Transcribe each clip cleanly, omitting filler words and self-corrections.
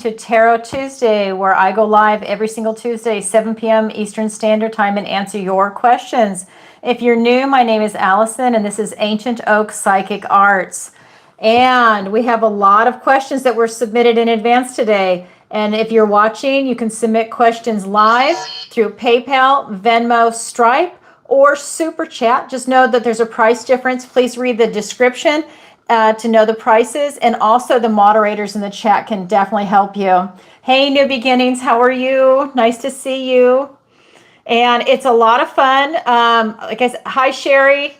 to Tarot Tuesday, where I go live every single Tuesday, 7 p.m. Eastern Standard Time, and answer your questions. If you're new, my name is Allison, and this is Ancient Oak Psychic Arts. And we have a lot of questions that were submitted in advance today. And if you're watching, you can submit questions live through PayPal, Venmo, Stripe, or SuperChat. Just know that there's a price difference. Please read the description to know the prices, and also the moderators in the chat can definitely help you. Hey, New Beginnings, how are you? Nice to see you. And it's a lot of fun. Like I said, hi, Sherry.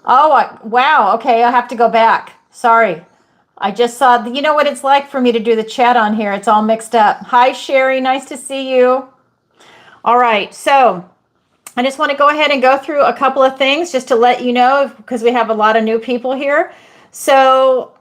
Oh, wow. Okay, I have to go back. Sorry. I just saw, you know what it's like for me to do the chat on here. It's all mixed up. Hi, Sherry. Nice to see you. All right, so I just want to go ahead and go through a couple of things just to let you know, because we have a lot of new people here. So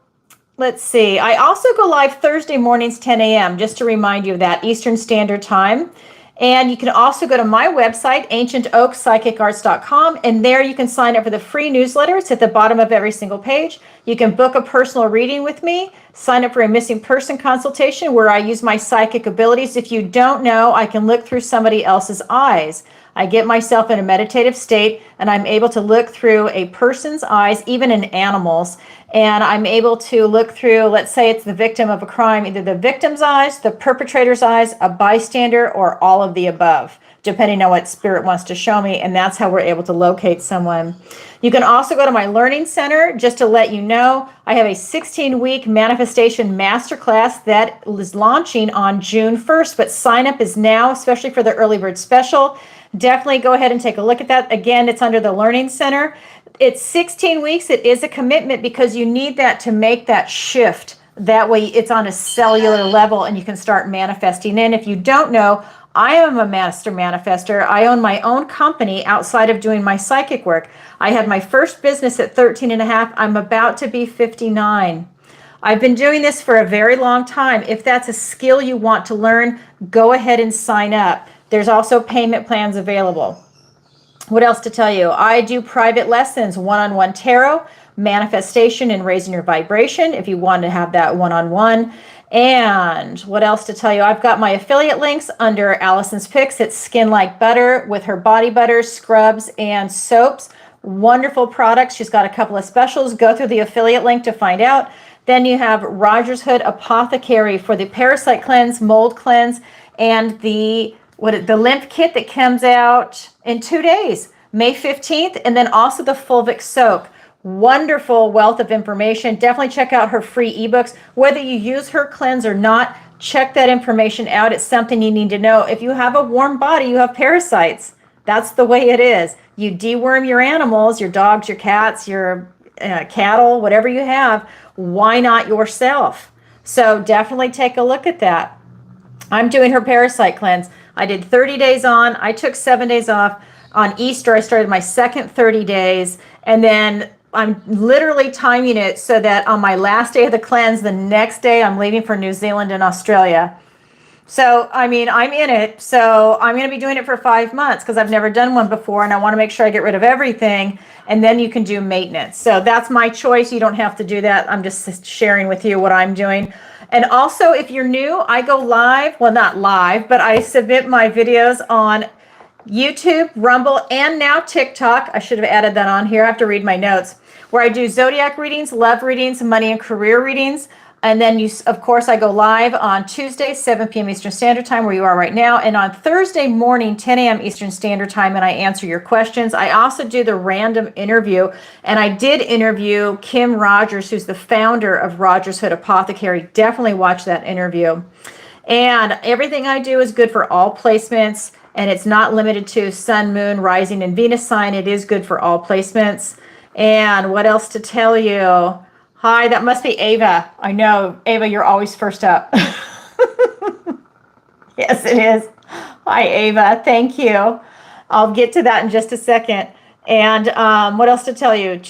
let's see. I also go live Thursday mornings, 10 a.m., just to remind you of that, Eastern Standard Time. And you can also go to my website, ancientoakpsychicarts.com, and there you can sign up for the free newsletter. It's at the bottom of every single page. You can book a personal reading with me, sign up for a missing person consultation where I use my psychic abilities. If you don't know, I can look through somebody else's eyes. I get myself in a meditative state, and I'm able to look through a person's eyes, even in animals, and I'm able to look through, let's say it's the victim of a crime, either the victim's eyes, the perpetrator's eyes, a bystander, or all of the above, depending on what spirit wants to show me, and that's how we're able to locate someone. You can also go to my learning center. Just to let you know, I have a 16-week manifestation masterclass that is launching on June 1st, but sign up is now, especially for the early bird special. Definitely go ahead and take a look at that. Again, it's under the Learning Center. It's 16 weeks. It is a commitment because you need that to make that shift. That way it's on a cellular level and you can start manifesting. And if you don't know, I am a master manifester. I own my own company outside of doing my psychic work. I had my first business at 13 and a half. I'm about to be 59. I've been doing this for a very long time. If that's a skill you want to learn, go ahead and sign up. There's also payment plans available. What else to tell you? I do private lessons, one-on-one tarot, manifestation, and raising your vibration if you want to have that one-on-one. And what else to tell you? I've got my affiliate links under Allison's Picks. It's Skin Like Butter with her body butters, scrubs, and soaps. Wonderful products. She's got a couple of specials. Go through the affiliate link to find out. Then you have Rogers Hood Apothecary for the parasite cleanse, mold cleanse, and the lymph kit that comes out in 2 days, May 15th, and then also the fulvic soak. Wonderful wealth of information. Definitely check out her free ebooks. Whether you use her cleanse or not, check that information out. It's something you need to know. If you have a warm body, you have parasites. That's the way it is. You deworm your animals, your dogs, your cats, your cattle, whatever you have. Why not yourself? So definitely take a look at that. I'm doing her parasite cleanse. I did 30 days on. I took 7 days off. On Easter, I started my second 30 days. And then I'm literally timing it so that on my last day of the cleanse, the next day, I'm leaving for New Zealand and Australia. So, I mean, I'm in it. So I'm going to be doing it for 5 months because I've never done one before. And I want to make sure I get rid of everything. And then you can do maintenance. So that's my choice. You don't have to do that. I'm just sharing with you what I'm doing. And also, if you're new, I go live, well, not live, but I submit my videos on YouTube, Rumble, and now TikTok. I should have added that on here. I have to read my notes, where I do zodiac readings, love readings, money and career readings. And then, of course, I go live on Tuesday, 7 p.m. Eastern Standard Time, where you are right now. And on Thursday morning, 10 a.m. Eastern Standard Time, and I answer your questions. I also do the random interview. And I did interview Kim Rogers, who's the founder of Rogers Hood Apothecary. Definitely watch that interview. And everything I do is good for all placements. And it's not limited to Sun, Moon, Rising, and Venus sign. It is good for all placements. And what else to tell you? Hi, that must be Ava. I know, Ava, you're always first up. Yes, it is. Hi, Ava. Thank you. I'll get to that in just a second. And what else to tell you?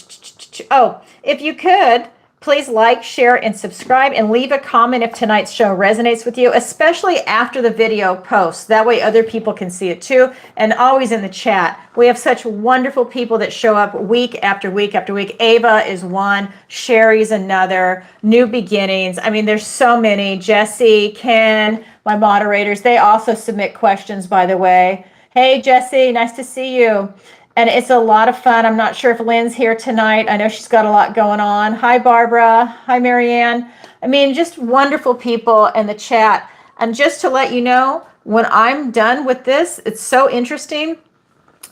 Oh, if you could, Please like, share, and subscribe, and leave a comment if tonight's show resonates with you, especially after the video posts. That way other people can see it too, and always in the chat. We have such wonderful people that show up week after week after week. Ava is one, Sherry's another, New Beginnings. I mean, there's so many. Jesse, Ken, my moderators, they also submit questions, by the way. Hey, Jesse, nice to see you. And it's a lot of fun. I'm not sure if Lynn's here tonight. I know she's got a lot going on. Hi, Barbara. Hi, Marianne. I mean, just wonderful people in the chat. And just to let you know, when I'm done with this, it's so interesting.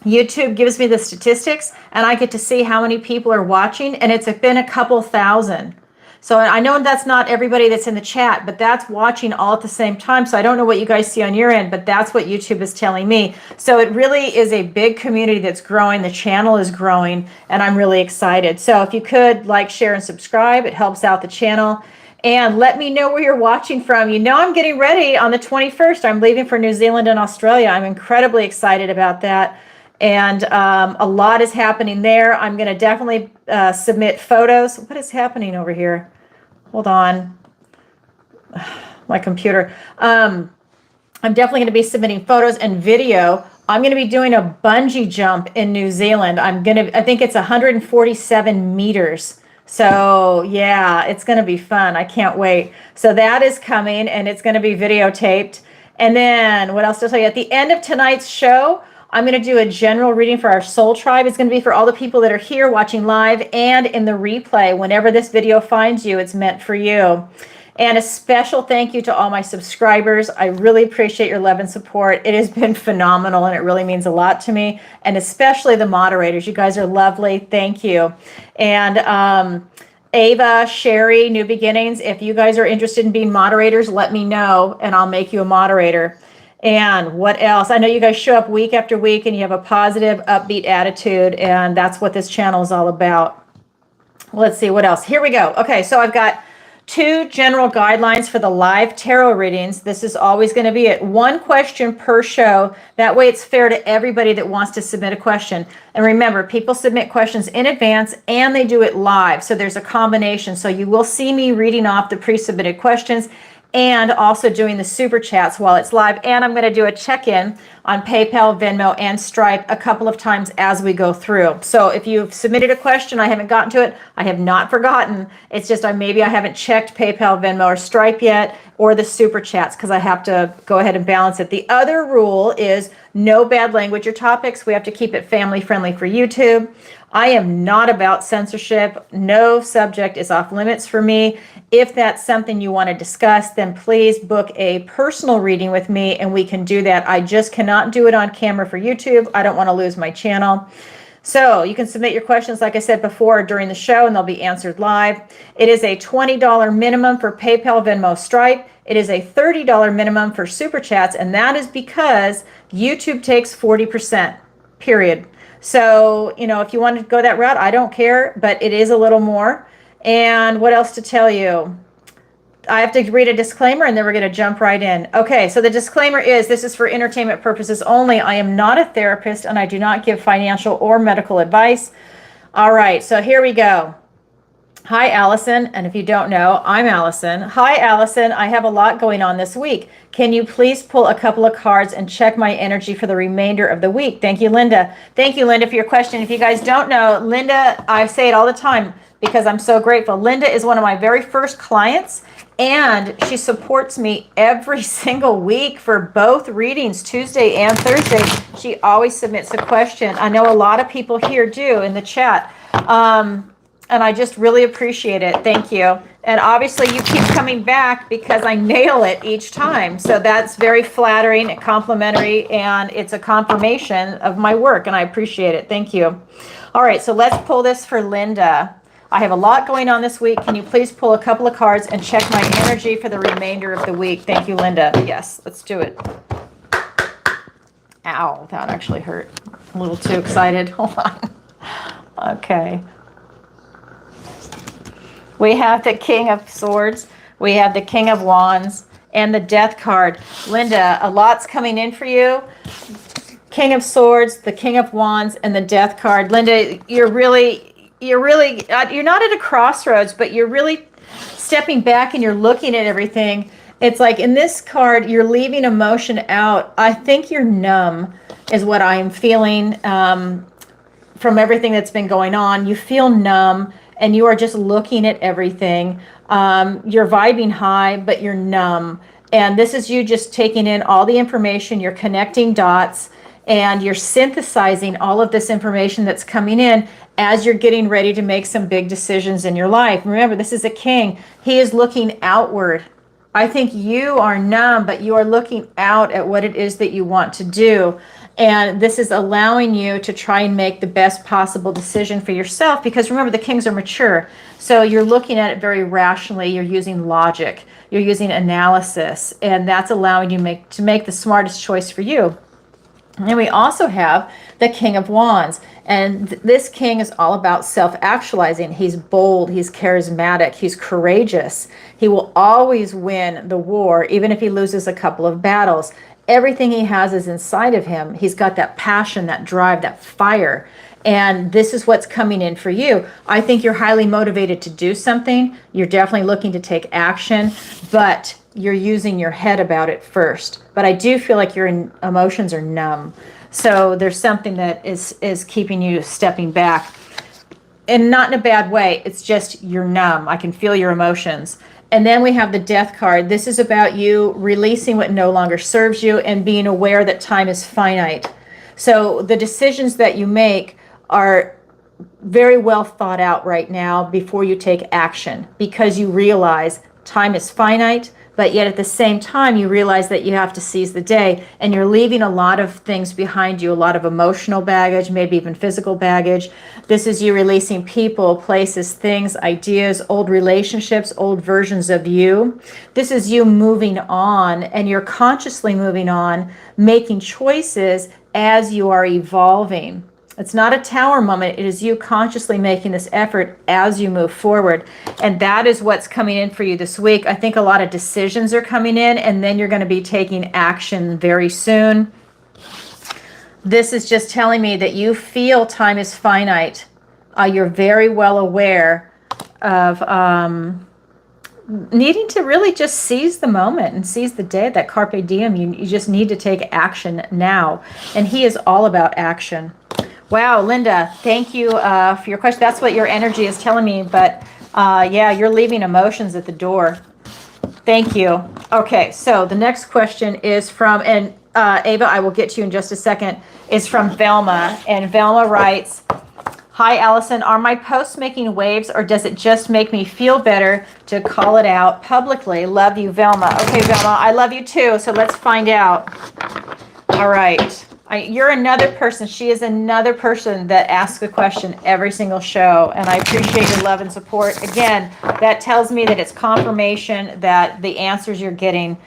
YouTube gives me the statistics, and I get to see how many people are watching, and it's been a couple thousand. So I know that's not everybody that's in the chat, but that's watching all at the same time. So I don't know what you guys see on your end, but that's what YouTube is telling me. So it really is a big community that's growing. The channel is growing, and I'm really excited. So if you could like, share, and subscribe, it helps out the channel. And let me know where you're watching from. You know, I'm getting ready on the 21st. I'm leaving for New Zealand and Australia. I'm incredibly excited about that. And a lot is happening there. I'm going to definitely submit photos. What is happening over here? Hold on. My computer. I'm definitely going to be submitting photos and video. I'm going to be doing a bungee jump in New Zealand. I think it's 147 meters. So yeah, it's going to be fun. I can't wait. So that is coming, and it's going to be videotaped. And then what else to tell you? At the end of tonight's show, I'm going to do a general reading for our soul tribe. It's going to be for all the people that are here watching live and in the replay. Whenever this video finds you, it's meant for you. And a special thank you to all my subscribers. I really appreciate your love and support. It has been phenomenal, and it really means a lot to me. And especially the moderators. You guys are lovely. Thank you. And Ava, Sherry, New Beginnings, if you guys are interested in being moderators, let me know, and I'll make you a moderator. And what else? I know you guys show up week after week, and you have a positive, upbeat attitude, and that's what this channel is all about. Let's see what else. Here we go. Okay, so I've got 2 general guidelines for the live tarot readings. This is always going to be it. 1 question per show. That way it's fair to everybody that wants to submit a question. And remember, people submit questions in advance, and they do it live. So there's a combination. So you will see me reading off the pre-submitted questions, and also doing the super chats while it's live. And I'm going to do a check-in on PayPal, Venmo, and Stripe a couple of times as we go through. So if you've submitted a question, I haven't gotten to it, I have not forgotten. It's just maybe I haven't checked PayPal, Venmo, or Stripe yet, or the super chats, because I have to go ahead and balance it. The other rule is no bad language or topics. We have to keep it family friendly for YouTube. I am not about censorship. No subject is off limits for me. If that's something you want to discuss, then please book a personal reading with me, and we can do that. I just cannot do it on camera for YouTube. I don't want to lose my channel. So you can submit your questions, like I said before, during the show, and they'll be answered live. It is a $20 minimum for PayPal, Venmo, Stripe. It is a $30 minimum for Super Chats, and that is because YouTube takes 40%, period. So, you know, if you want to go that route, I don't care, but it is a little more. And what else to tell you? I have to read a disclaimer, and then we're going to jump right in. Okay, so the disclaimer is this is for entertainment purposes only. I am not a therapist, and I do not give financial or medical advice. All right, so here we go. Hi, Allison. And if you don't know, I'm Allison. Hi, Allison. I have a lot going on this week. Can you please pull a couple of cards and check my energy for the remainder of the week? Thank you, Linda. Thank you, Linda, for your question. If you guys don't know, Linda, I say it all the time because I'm so grateful. Linda is one of my very first clients, and she supports me every single week for both readings, Tuesday and Thursday. She always submits a question. I know a lot of people here do in the chat. And I just really appreciate it. Thank you. And obviously you keep coming back because I nail it each time. So that's very flattering and complimentary, and it's a confirmation of my work, and I appreciate it. Thank you. All right, so let's pull this for Linda. I have a lot going on this week. Can you please pull a couple of cards and check my energy for the remainder of the week? Thank you, Linda. Yes, let's do it. Ow, that actually hurt. A little too excited. Hold on. Okay. We have the King of Swords, we have the King of Wands, and the Death card. Linda, a lot's coming in for you. King of Swords, the King of Wands, and the Death card. Linda, you're really, you're really, you're not at a crossroads, but you're really stepping back and you're looking at everything. It's like in this card, you're leaving emotion out. I think you're numb is what I'm feeling from everything that's been going on. You feel numb and you are just looking at everything. You're vibing high, but you're numb. And this is you just taking in all the information. You're connecting dots and you're synthesizing all of this information that's coming in as you're getting ready to make some big decisions in your life. Remember, this is a king. He is looking outward. I think you are numb, but you are looking out at what it is that you want to do. And this is allowing you to try and make the best possible decision for yourself, because remember, the kings are mature. So you're looking at it very rationally. You're using logic. You're using analysis. And that's allowing you to make the smartest choice for you. And we also have the King of Wands. And this king is all about self-actualizing. He's bold, he's charismatic, he's courageous. He will always win the war, even if he loses a couple of battles. Everything he has is inside of him. He's got that passion, that drive, that fire. And this is what's coming in for you. I think you're highly motivated to do something. You're definitely looking to take action, but you're using your head about it first. But I do feel like your emotions are numb. So there's something that is keeping you stepping back. And not in a bad way. It's just you're numb. I can feel your emotions. And then we have the Death card. This is about you releasing what no longer serves you and being aware that time is finite. So the decisions that you make are very well thought out right now before you take action, because you realize time is finite, but yet at the same time you realize that you have to seize the day, and you're leaving a lot of things behind you, a lot of emotional baggage, maybe even physical baggage. This is you releasing people, places, things, ideas, old relationships, old versions of you. This is you moving on, and you're consciously moving on, making choices as you are evolving. It's not a tower moment. It is you consciously making this effort as you move forward. And that is what's coming in for you this week. I think a lot of decisions are coming in, and then you're going to be taking action very soon. This is just telling me that you feel time is finite. You're very well aware of needing to really just seize the moment and seize the day, that carpe diem. You just need to take action now. And he is all about action. Wow, Linda, thank you for your question. That's what your energy is telling me. But yeah, you're leaving emotions at the door. Thank you. Okay, so the next question is from, and Ava, I will get to you in just a second, is from Velma. And Velma writes, "Hi, Allison. Are my posts making waves, or does it just make me feel better to call it out publicly? Love you, Velma." Okay, Velma, I love you too. So let's find out. All right. You're another person. She is another person that asks a question every single show, and I appreciate your love and support. Again, that tells me that it's confirmation that the answers you're getting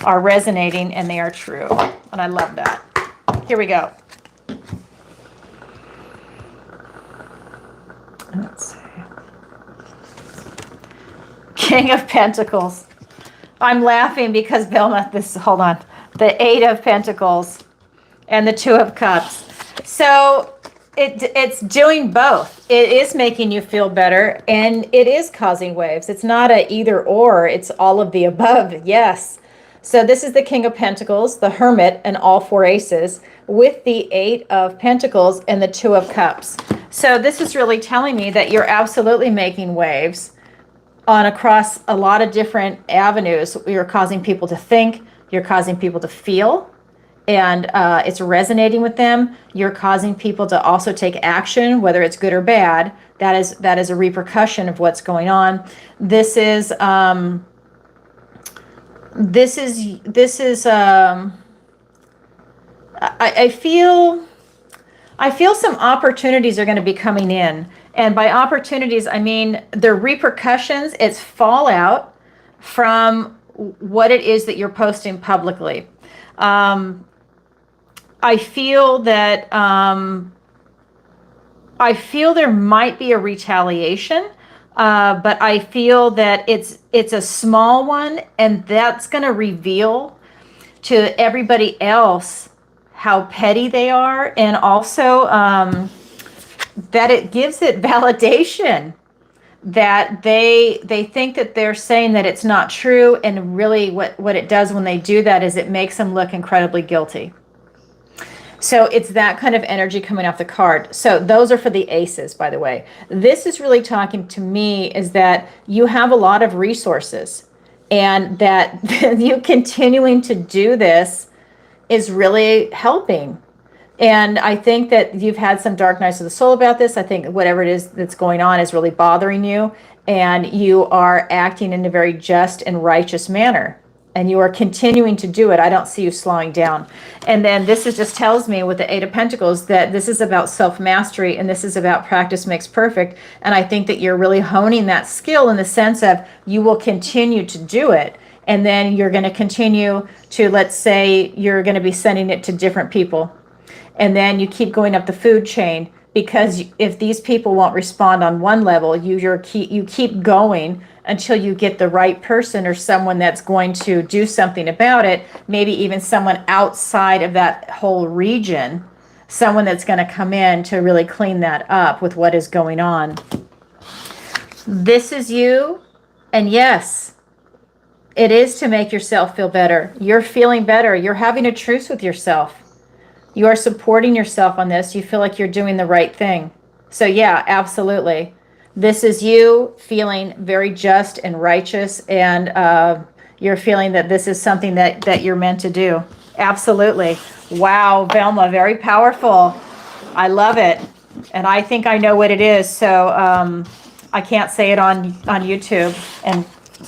are resonating and they are true, and I love that. Here we go. Let's see. King of Pentacles. I'm laughing because Velma, hold on. The Eight of Pentacles and the Two of Cups. So it's doing both. It is making you feel better, and it is causing waves. It's not a either or, it's all of the above. Yes. So this is the King of Pentacles, the Hermit, and all four aces, with the Eight of Pentacles and the Two of Cups. So this is really telling me that you're absolutely making waves across a lot of different avenues. You're causing people to think, you're causing people to feel, and it's resonating with them. You're causing people to also take action, whether it's good or bad. That is a repercussion of what's going on. This is I feel some opportunities are going to be coming in. And by opportunities, I mean the repercussions, it's fallout from what it is that you're posting publicly. I feel that there might be a retaliation, but I feel that it's a small one, and that's going to reveal to everybody else how petty they are, and also that it gives it validation, that they think that they're saying that it's not true, and really what it does when they do that is it makes them look incredibly guilty. So it's that kind of energy coming off the card. So those are for the aces, by the way. This is really talking to me is that you have a lot of resources, and that you continuing to do this is really helping. And I think that you've had some dark nights of the soul about this. I think whatever it is that's going on is really bothering you, and you are acting in a very just and righteous manner, and you are continuing to do it. I don't see you slowing down. And then this is just tells me with the Eight of Pentacles that this is about self-mastery, and this is about practice makes perfect. And I think that you're really honing that skill in the sense of you will continue to do it. And then you're going to continue to, let's say you're going to be sending it to different people. And then you keep going up the food chain, because if these people won't respond on one level, you keep going until you get the right person, or someone that's going to do something about it, maybe even someone outside of that whole region, someone that's going to come in to really clean that up with what is going on. This is you, and yes, it is to make yourself feel better. You're feeling better. You're having a truce with yourself. You are supporting yourself on this. You feel like you're doing the right thing. So yeah, absolutely. This is you feeling very just and righteous, and you're feeling that this is something that you're meant to do. Absolutely. Wow, Velma, very powerful. I love it. And I think I know what it is. So I can't say it on YouTube and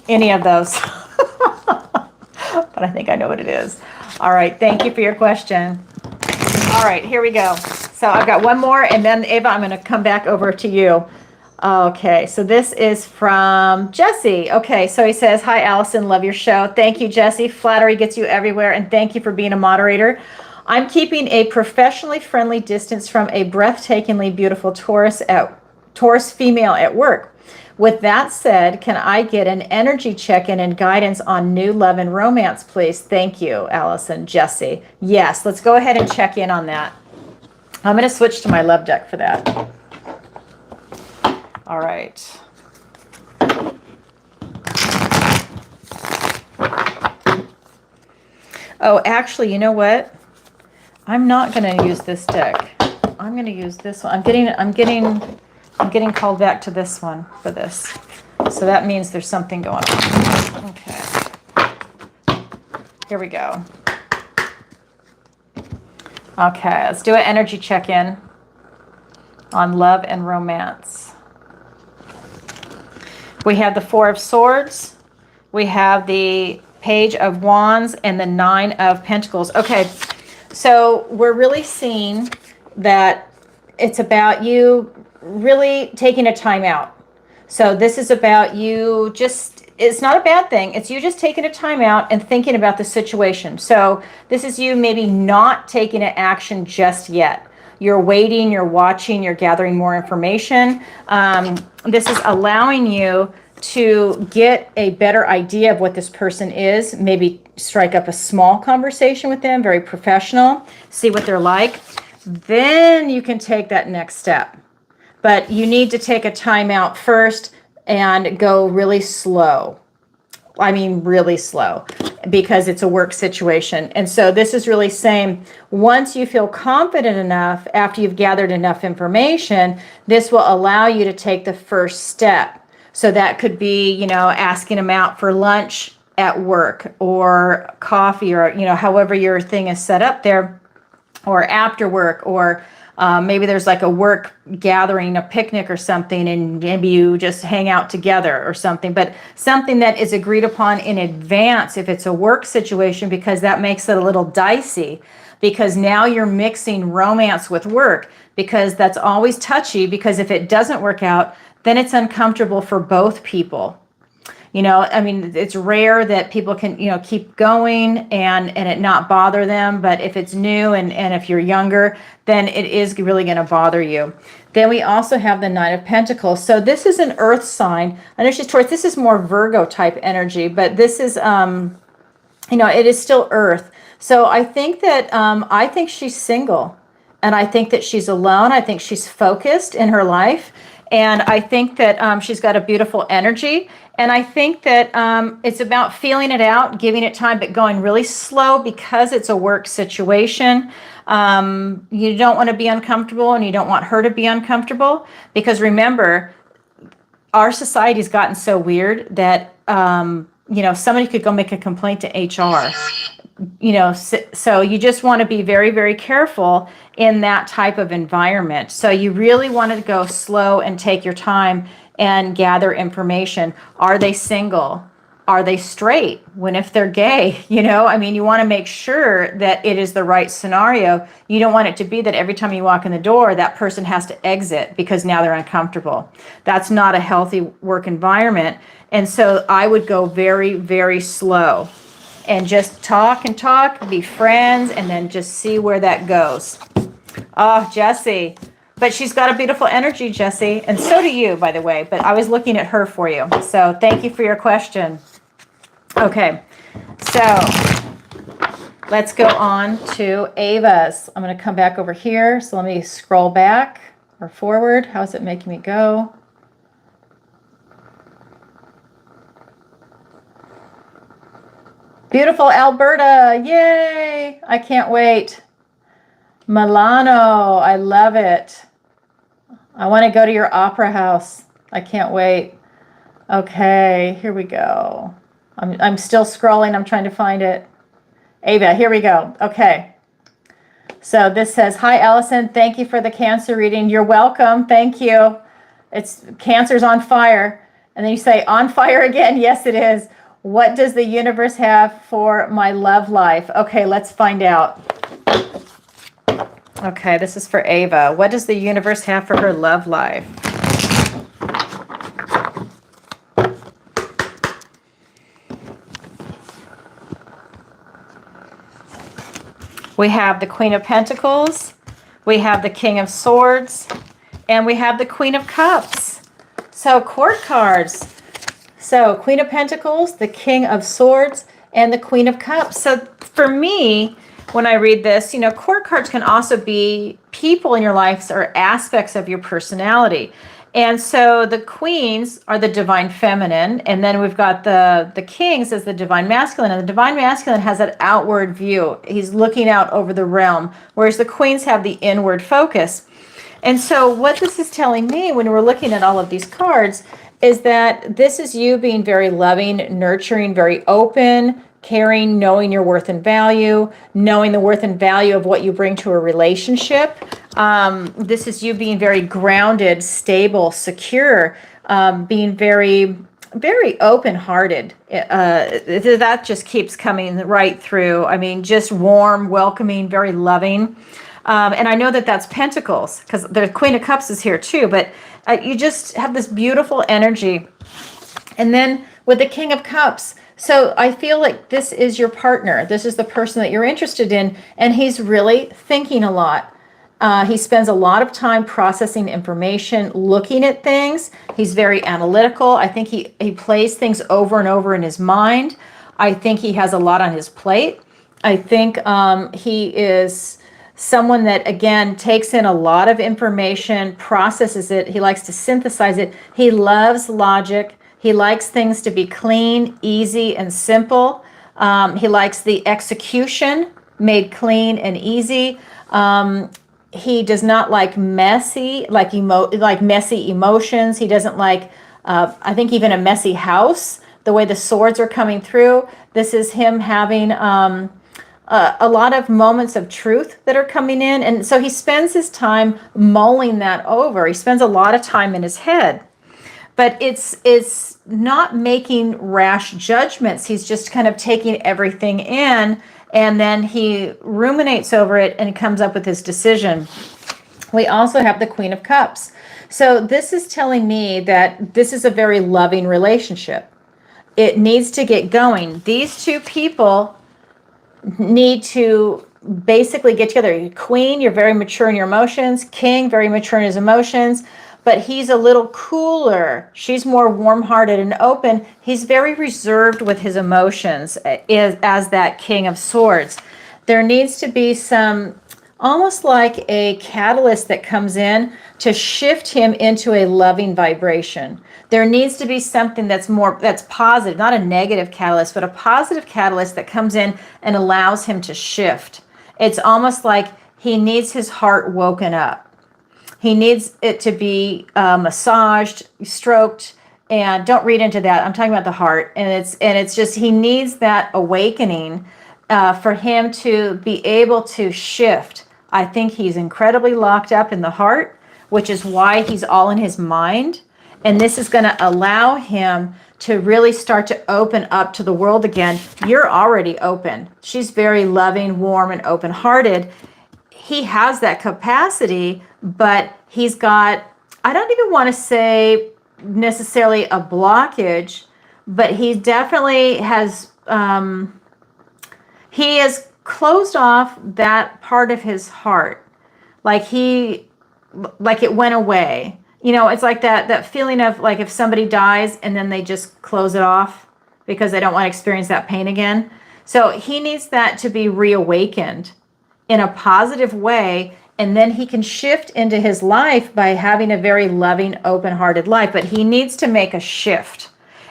any of those. But I think I know what it is. All right. Thank you for your question. All right, here we go. So I've got one more, and then Ava, I'm going to come back over to you. Okay, so this is from Jesse. Okay, so he says, hi, Allison, love your show. Thank you, Jesse. Flattery gets you everywhere, and thank you for being a moderator. I'm keeping a professionally friendly distance from a breathtakingly beautiful Taurus female at work. With that said, can I get an energy check-in and guidance on new love and romance, please? Thank you, Allison. Jesse. Yes, let's go ahead and check in on that. I'm going to switch to my love deck for that. All right. Oh, actually, you know what? I'm not going to use this deck. I'm going to use this one. I'm getting called back to this one for this. So that means there's something going on. Okay. Here we go. Okay, let's do an energy check-in on love and romance. We have the Four of Swords. We have the Page of Wands and the Nine of Pentacles. Okay, so we're really seeing that it's about you really taking a time out. So this is about you it's not a bad thing. It's you just taking a time out and thinking about the situation. So this is you maybe not taking an action just yet. You're waiting, you're watching, you're gathering more information. This is allowing you to get a better idea of what this person is, maybe strike up a small conversation with them, very professional, see what they're like. Then you can take that next step. But you need to take a time out first and go really slow. I mean, really slow, because it's a work situation. And so this is really saying, once you feel confident enough, after you've gathered enough information, this will allow you to take the first step. So that could be, asking them out for lunch at work, or coffee, or, however your thing is set up there, or after work, or maybe there's like a work gathering, a picnic or something, and maybe you just hang out together or something, but something that is agreed upon in advance if it's a work situation, because that makes it a little dicey, because now you're mixing romance with work, because that's always touchy, because if it doesn't work out, then it's uncomfortable for both people. It's rare that people can, keep going and it not bother them. But if it's new and if you're younger, then it is really going to bother you. Then we also have the Nine of Pentacles. So this is an earth sign. I know she's Taurus. This is more Virgo type energy, but this is, it is still earth. So I think that, I think she's single. And I think that she's alone. I think she's focused in her life. And I think that she's got a beautiful energy. And I think that it's about feeling it out, giving it time, but going really slow because it's a work situation. You don't want to be uncomfortable, and you don't want her to be uncomfortable. Because remember, our society's gotten so weird that, somebody could go make a complaint to HR. So you just want to be very, very careful in that type of environment. So you really want to go slow and take your time and gather information. Are they single? Are they straight? If they're gay, you want to make sure that it is the right scenario. You don't want it to be that every time you walk in the door, that person has to exit because now they're uncomfortable. That's not a healthy work environment. And so I would go very, very slow. And just talk and talk, be friends, and then just see where that goes. Oh, Jessie. But she's got a beautiful energy, Jessie. And so do you, by the way. But I was looking at her for you. So thank you for your question. Okay. So let's go on to Ava's. I'm going to come back over here. So let me scroll back or forward. How is it making me go? Beautiful Alberta. Yay. I can't wait. Milano. I love it. I want to go to your opera house. I can't wait. Okay, here we go. I'm still scrolling. I'm trying to find it. Ava, here we go. Okay. So this says, hi, Allison. Thank you for the Cancer reading. You're welcome. Thank you. It's Cancer's on fire. And then you say, on fire again. Yes, it is. What does the universe have for my love life? Okay, let's find out. Okay, this is for Ava. What does the universe have for her love life? We have the Queen of Pentacles, we have the King of Swords, and we have the Queen of Cups. So court cards. So Queen of Pentacles, the King of Swords, and the Queen of Cups. So for me, when I read this, court cards can also be people in your life or aspects of your personality. And so the queens are the divine feminine, and then we've got the kings as the divine masculine. And the divine masculine has that outward view. He's looking out over the realm, whereas the queens have the inward focus. And so what this is telling me when we're looking at all of these cards is that this is you being very loving, nurturing, very open, caring, knowing your worth and value, knowing the worth and value of what you bring to a relationship. This is you being very grounded, stable, secure, being very, very open-hearted. That just keeps coming right through. I mean, just warm, welcoming, very loving. And I know that that's Pentacles because the Queen of Cups is here too, but you just have this beautiful energy. And then with the King of Cups, so I feel like this is your partner. This is the person that you're interested in, and he's really thinking a lot. He spends a lot of time processing information, looking at things. He's very analytical. I think he plays things over and over in his mind. I think he has a lot on his plate. I think he is someone that, again, takes in a lot of information, processes it. He likes to synthesize it. He loves logic. He likes things to be clean, easy, and simple. He likes the execution made clean and easy. He does not like messy, like messy emotions. He doesn't like, I think, even a messy house. The way the swords are coming through, this is him having a lot of moments of truth that are coming in. And so he spends his time mulling that over. He spends a lot of time in his head. But it's not making rash judgments. He's just kind of taking everything in, and then he ruminates over it and comes up with his decision. We also have the Queen of Cups. So this is telling me that this is a very loving relationship. It needs to get going. These two people need to basically get together. Queen, you're very mature in your emotions. King, very mature in his emotions. But he's a little cooler. She's more warm-hearted and open. He's very reserved with his emotions as that King of Swords. There needs to be some almost like a catalyst that comes in to shift him into a loving vibration. There needs to be something that's positive, not a negative catalyst, but a positive catalyst that comes in and allows him to shift. It's almost like he needs his heart woken up. He needs it to be massaged, stroked, and don't read into that. I'm talking about the heart, and it's just he needs that awakening for him to be able to shift. I think he's incredibly locked up in the heart, which is why he's all in his mind, and this is going to allow him to really start to open up to the world again. You're already open. She's very loving, warm, and open-hearted. He has that capacity, but he's got, I don't even want to say necessarily a blockage, but he definitely has, he has closed off that part of his heart. Like it went away. You know, it's like that feeling of like if somebody dies and then they just close it off because they don't want to experience that pain again. So he needs that to be reawakened in a positive way, and then he can shift into his life by having a very loving, open-hearted life. But he needs to make a shift,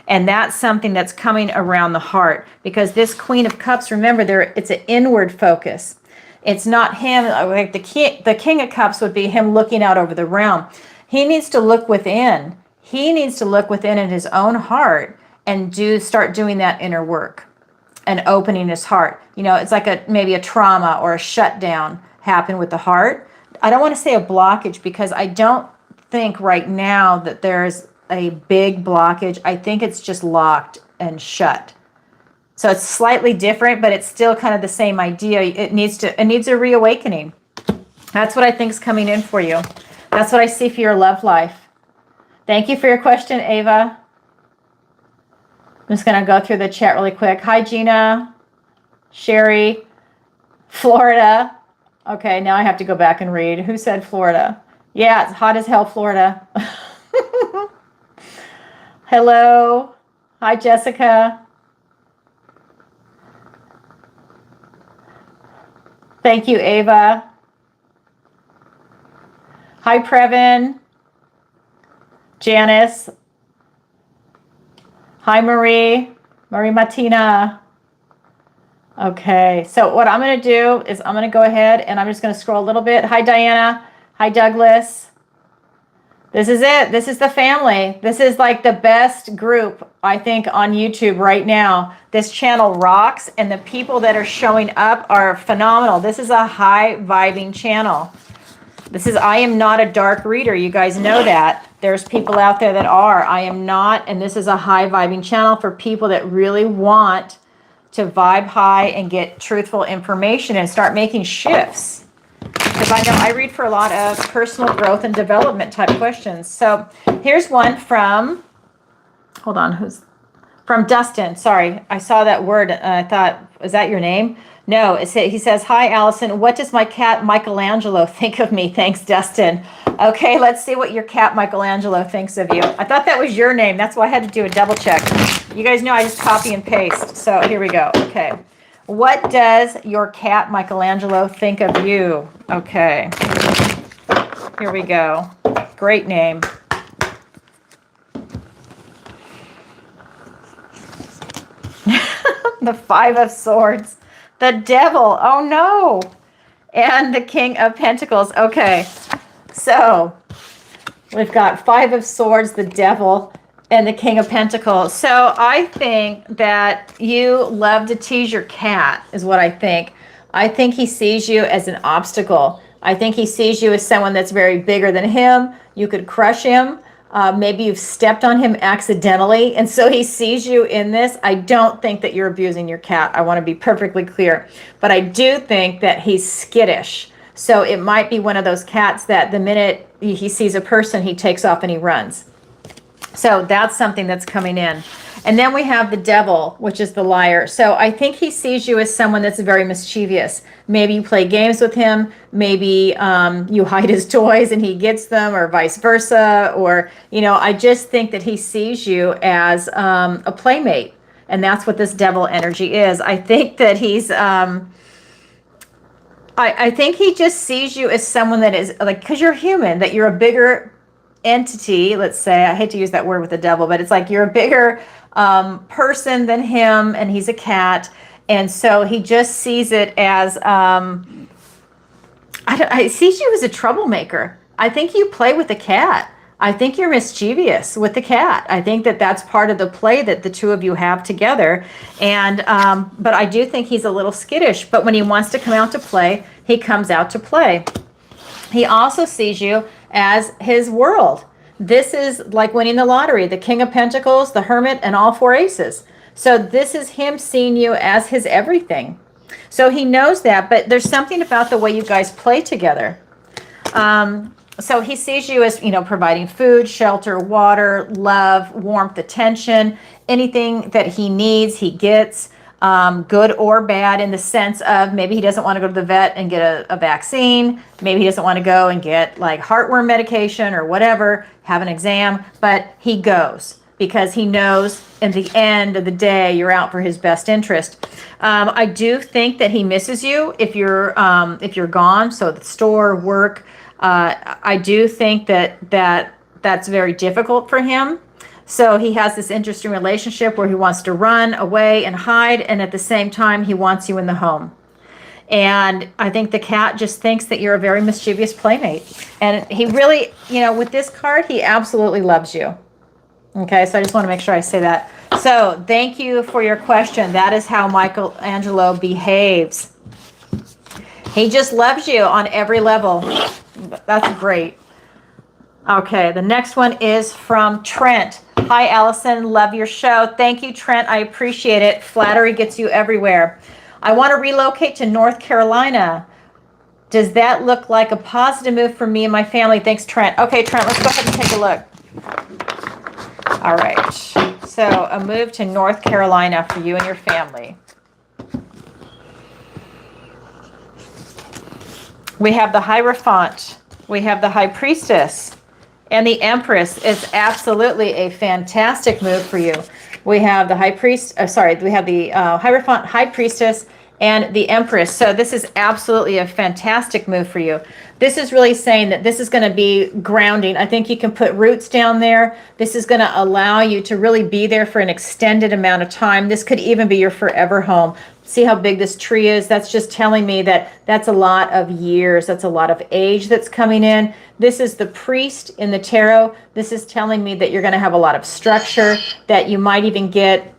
and that's something that's coming around the heart, because this Queen of Cups, remember, it's an inward focus. It's not him, like the King of Cups would be him looking out over the realm. He needs to look within. He needs to look within in his own heart and start doing that inner work and opening his heart. You know, it's like maybe a trauma or a shutdown happened with the heart. I don't want to say a blockage, because I don't think right now that there's a big blockage. I think it's just locked and shut. So it's slightly different, but it's still kind of the same idea. It needs a reawakening. That's what I think is coming in for you. That's what I see for your love life. Thank you for your question, Ava. I'm just going to go through the chat really quick. Hi, Gina, Sherry, Florida. Okay, now I have to go back and read. Who said Florida? Yeah, it's hot as hell, Florida. Hello. Hi, Jessica. Thank you, Ava. Hi, Previn. Janice. Hi, Marie Martina. Okay, so what I'm going to do is I'm going to go ahead and I'm just going to scroll a little bit. Hi, Diana. Hi, Douglas. This is it. This is the family. This is like the best group, I think, on YouTube right now. This channel rocks, and the people that are showing up are phenomenal. This is a high vibing channel. I am not a dark reader. You guys know that. There's people out there that are. I am not, and this is a high vibing channel for people that really want to vibe high and get truthful information and start making shifts. Because I know I read for a lot of personal growth and development type questions. So here's one from, hold on, from Dustin. Sorry, I saw that word and I thought, is that your name? No, he says, hi, Allison. What does my cat Michelangelo think of me? Thanks, Dustin. Okay, let's see what your cat Michelangelo thinks of you. I thought that was your name. That's why I had to do a double check. You guys know I just copy and paste. So here we go. Okay. What does your cat Michelangelo think of you? Okay. Here we go. Great name. The Five of Swords. The Devil. Oh, no. And the King of Pentacles. Okay. So we've got Five of Swords, the Devil, and the King of Pentacles. So I think that you love to tease your cat, is what I think. I think he sees you as an obstacle. I think he sees you as someone that's very bigger than him. You could crush him. Maybe you've stepped on him accidentally, and so he sees you in this. I don't think that you're abusing your cat. I want to be perfectly clear. But I do think that he's skittish. So it might be one of those cats that the minute he sees a person, he takes off and he runs. So that's something that's coming in. And then we have the Devil, which is the liar. So I think he sees you as someone that's very mischievous. Maybe you play games with him. Maybe you hide his toys and he gets them, or vice versa. Or, you know, I just think that he sees you as a playmate. And that's what this Devil energy is. I think that he's I think he just sees you as someone that is like, because you're human, that you're a bigger entity, let's say. I hate to use that word with the devil, but it's like you're a bigger person than him, and he's a cat. And so he just sees it as, I sees you as a troublemaker. I think you play with the cat. I think you're mischievous with the cat. I think that that's part of the play that the two of you have together. And but I do think he's a little skittish. But when he wants to come out to play, he comes out to play. He also sees you as his world. This is like winning the lottery, the King of Pentacles, the Hermit, and all four aces. So this is him seeing you as his everything. So he knows that, but there's something about the way you guys play together. So he sees you as, providing food, shelter, water, love, warmth, attention, anything that he needs, he gets, good or bad, in the sense of maybe he doesn't want to go to the vet and get a vaccine. Maybe he doesn't want to go and get like heartworm medication or whatever, have an exam, but he goes because he knows at the end of the day, you're out for his best interest. I do think that he misses you if you're gone. So the store, work, I do think that's very difficult for him. So he has this interesting relationship where he wants to run away and hide, and at the same time, he wants you in the home. And I think the cat just thinks that you're a very mischievous playmate. And he really, with this card, he absolutely loves you. Okay, so I just want to make sure I say that. So thank you for your question. That is how Michelangelo behaves. He just loves you on every level. That's great. Okay, the next one is from Trent. Hi, Allison. Love your show. Thank you, Trent. I appreciate it. Flattery gets you everywhere. I want to relocate to North Carolina. Does that look like a positive move for me and my family? Thanks, Trent. Okay, Trent, let's go ahead and take a look. All right. So a move to North Carolina for you and your family. We have the Hierophant. We have the High Priestess. And the Empress is absolutely a fantastic move for you. We have the we have the Hierophant, High Priestess, and the Empress. So this is absolutely a fantastic move for you. This is really saying that this is going to be grounding. I think you can put roots down there. This is going to allow you to really be there for an extended amount of time. This could even be your forever home. See how big this tree is? That's just telling me that that's a lot of years. That's a lot of age that's coming in. This is the Priest in the tarot. This is telling me that you're going to have a lot of structure, that you might even get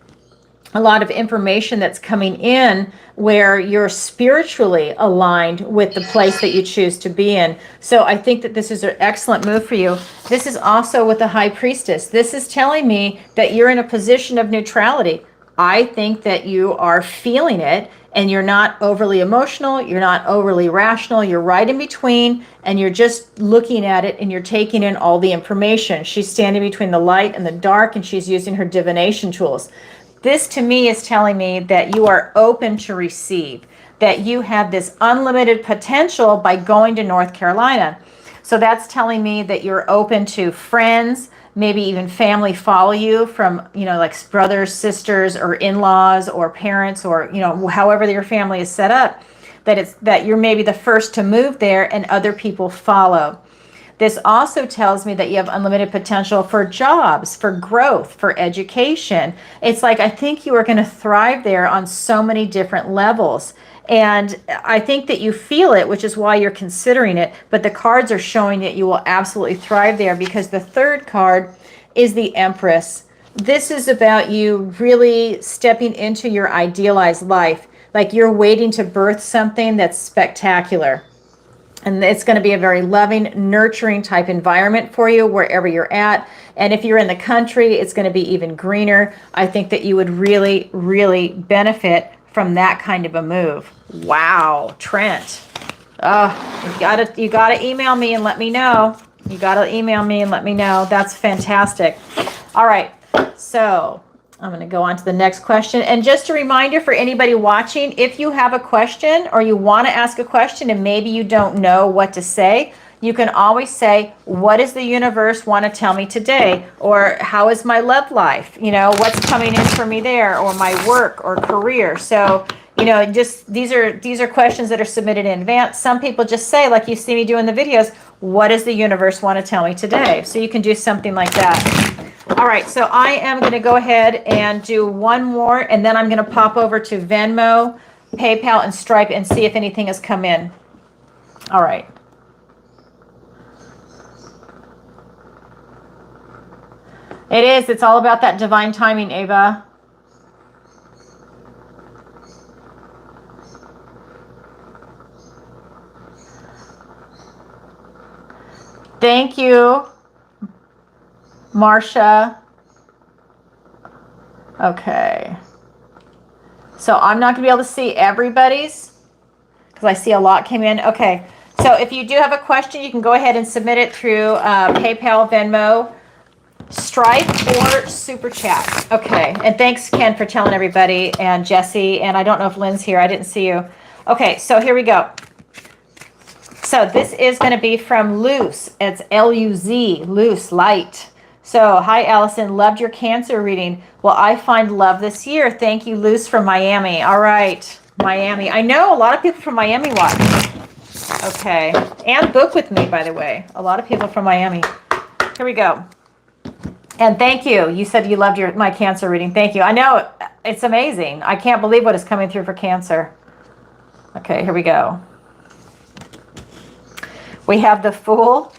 a lot of information that's coming in where you're spiritually aligned with the place that you choose to be in. So I think that this is an excellent move for you. This is also with the High Priestess. This is telling me that you're in a position of neutrality. I think that you are feeling it, and you're not overly emotional, you're not overly rational, you're right in between, and you're just looking at it and you're taking in all the information. She's standing between the light and the dark, and she's using her divination tools. This to me is telling me that you are open to receive, that you have this unlimited potential by going to North Carolina. So that's telling me that you're open to friends, maybe even family follow you from, like brothers, sisters, or in-laws, or parents, or, however your family is set up, that you're maybe the first to move there and other people follow. This also tells me that you have unlimited potential for jobs, for growth, for education. It's like, I think you are going to thrive there on so many different levels. And I think that you feel it, which is why you're considering it. But the cards are showing that you will absolutely thrive there, because the third card is the Empress. This is about you really stepping into your idealized life. Like you're waiting to birth something that's spectacular. And it's going to be a very loving, nurturing type environment for you wherever you're at. And if you're in the country, it's going to be even greener. I think that you would really, really benefit from that kind of a move. Wow, Trent. Oh, you gotta email me and let me know. You gotta email me and let me know. That's fantastic. All right, so I'm going to go on to the next question. And just a reminder for anybody watching, if you have a question or you want to ask a question and maybe you don't know what to say, you can always say, what does the universe want to tell me today? Or how is my love life? What's coming in for me there, or my work or career? So, You know, just these are questions that are submitted in advance. Some people just say, like you see me doing the videos, what does the universe want to tell me today? So you can do something like that. All right, so I am going to go ahead and do one more, and then I'm going to pop over to Venmo, PayPal, and Stripe and see if anything has come in. All right. It is. It's all about that divine timing, Ava. Thank you, Marcia. Okay. So I'm not going to be able to see everybody's because I see a lot came in. Okay. So if you do have a question, you can go ahead and submit it through PayPal, Venmo, Stripe, or SuperChat. Okay. And thanks, Ken, for telling everybody, and Jesse. And I don't know if Lynn's here. I didn't see you. Okay. So here we go. So this is going to be from Luz. It's L-U-Z, Luz, light. So, hi, Allison. Loved your Cancer reading. Well, I find love this year. Thank you, Luz from Miami. All right, Miami. I know a lot of people from Miami watch. Okay. And book with me, by the way. A lot of people from Miami. Here we go. And thank you. You said you loved my Cancer reading. Thank you. I know. It's amazing. I can't believe what is coming through for Cancer. Okay, here we go. We have the Fool,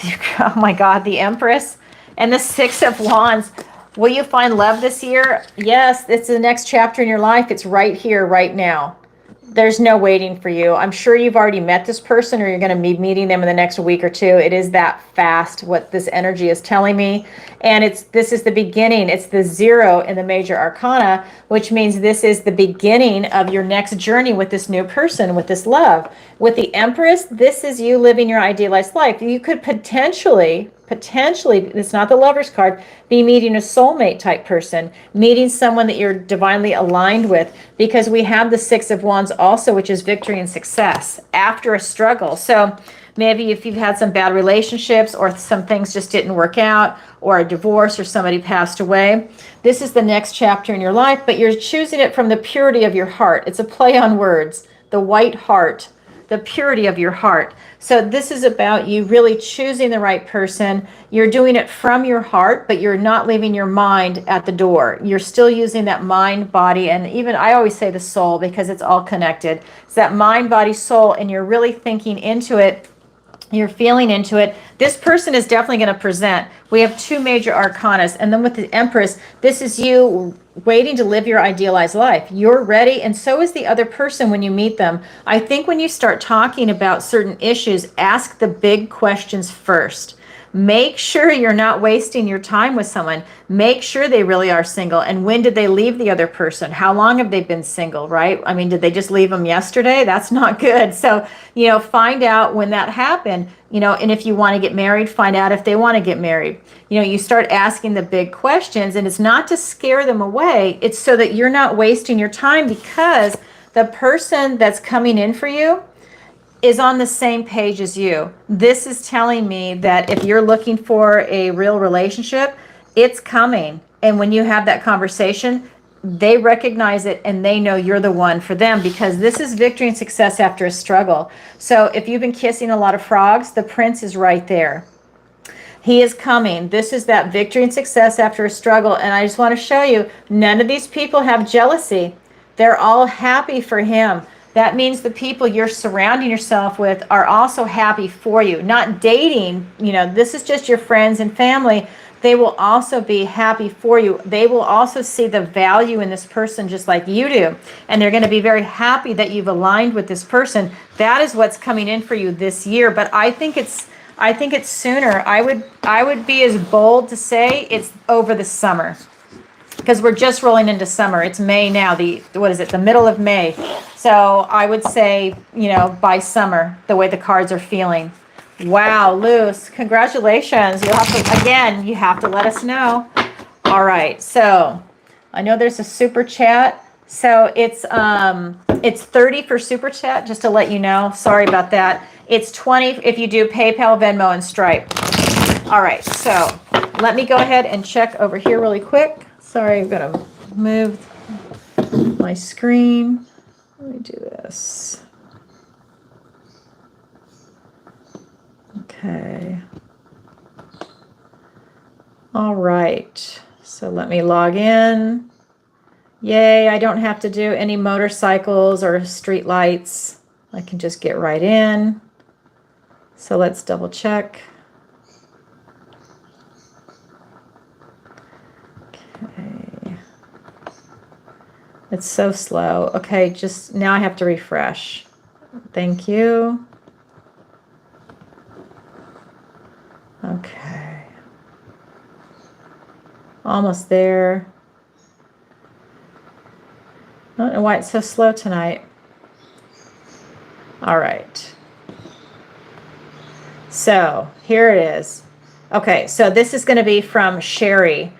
oh my God, the Empress, and the Six of Wands. Will you find love this year? Yes, it's the next chapter in your life. It's right here, right now. There's no waiting for you. I'm sure you've already met this person, or you're going to be meeting them in the next week or two. It is that fast, what this energy is telling me. And this is the beginning. It's the 0 in the major arcana, which means this is the beginning of your next journey with this new person, with this love. With the Empress, this is you living your idealized life. You could potentially, it's not the Lover's card, be meeting a soulmate type person, meeting someone that you're divinely aligned with, because we have the Six of Wands also, which is victory and success after a struggle. So maybe if you've had some bad relationships, or some things just didn't work out, or a divorce, or somebody passed away, this is the next chapter in your life, but you're choosing it from the purity of your heart. It's a play on words, the white heart, the purity of your heart. So this is about you really choosing the right person. You're doing it from your heart, but you're not leaving your mind at the door. You're still using that mind, body, and even I always say the soul, because it's all connected. It's that mind, body, soul, and you're really thinking into it. You're feeling into it. This person is definitely going to present. We have 2 major arcanas. And then with the Empress, this is you waiting to live your idealized life. You're ready, and so is the other person when you meet them. I think when you start talking about certain issues, ask the big questions first. Make sure you're not wasting your time with someone. Make sure they really are single. And when did they leave the other person? How long have they been single, right? I mean, did they just leave them yesterday? That's not good. So, find out when that happened, and if you want to get married, find out if they want to get married. You start asking the big questions, and it's not to scare them away. It's so that you're not wasting your time, because the person that's coming in for you is on the same page as you. This is telling me that if you're looking for a real relationship, it's coming. And when you have that conversation, they recognize it and they know you're the one for them, because this is victory and success after a struggle. So if you've been kissing a lot of frogs, the prince is right there. He is coming. This is that victory and success after a struggle. And I just want to show you, none of these people have jealousy. They're all happy for him. That means the people you're surrounding yourself with are also happy for you. Not dating, this is just your friends and family. They will also be happy for you. They will also see the value in this person just like you do. And they're going to be very happy that you've aligned with this person. That is what's coming in for you this year. But I think it's sooner. I would be as bold to say it's over the summer, because we're just rolling into summer. It's May now. The middle of May. So I would say, by summer, the way the cards are feeling. Wow, Luz, congratulations. You have to let us know. All right. So I know there's a super chat. So it's 30 for super chat, just to let you know. Sorry about that. It's 20 if you do PayPal, Venmo, and Stripe. All right. So let me go ahead and check over here really quick. Sorry, I'm going to move my screen. Let me do this. Okay. All right. So let me log in. Yay, I don't have to do any motorcycles or street lights. I can just get right in. So let's double check. Okay. It's so slow. Okay, just now I have to refresh. Thank you. Okay. Almost there. I don't know why it's so slow tonight. All right. So here it is. Okay, so this is going to be from Sherry.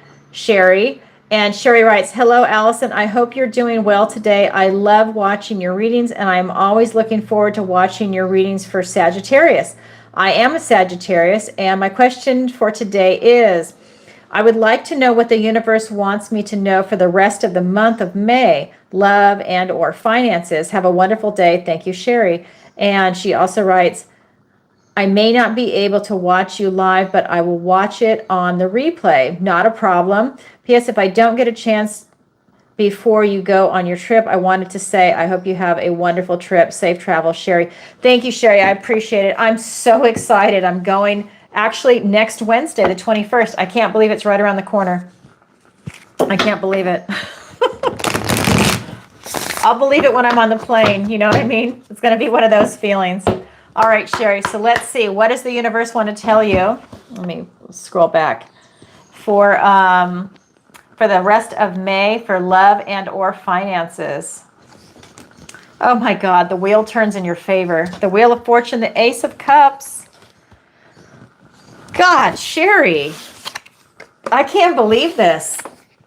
And Sherry writes, "Hello, Allison. I hope you're doing well today. I love watching your readings, and I'm always looking forward to watching your readings for Sagittarius. I am a Sagittarius, and my question for today is, I would like to know what the universe wants me to know for the rest of the month of May, love and or finances. Have a wonderful day. Thank you, Sherry." And she also writes, "I may not be able to watch you live, but I will watch it on the replay. Not a problem. P.S. If I don't get a chance before you go on your trip, I wanted to say I hope you have a wonderful trip. Safe travel, Sherry." Thank you, Sherry. I appreciate it. I'm so excited. I'm going actually next Wednesday, the 21st. I can't believe it's right around the corner. I can't believe it. I'll believe it when I'm on the plane. You know what I mean? It's going to be one of those feelings. All right, Sherry. So let's see. What does the universe want to tell you? Let me scroll back. For the rest of May, for love and or finances. Oh my God, the wheel turns in your favor. The Wheel of Fortune, the Ace of Cups. God, Sherry, I can't believe this.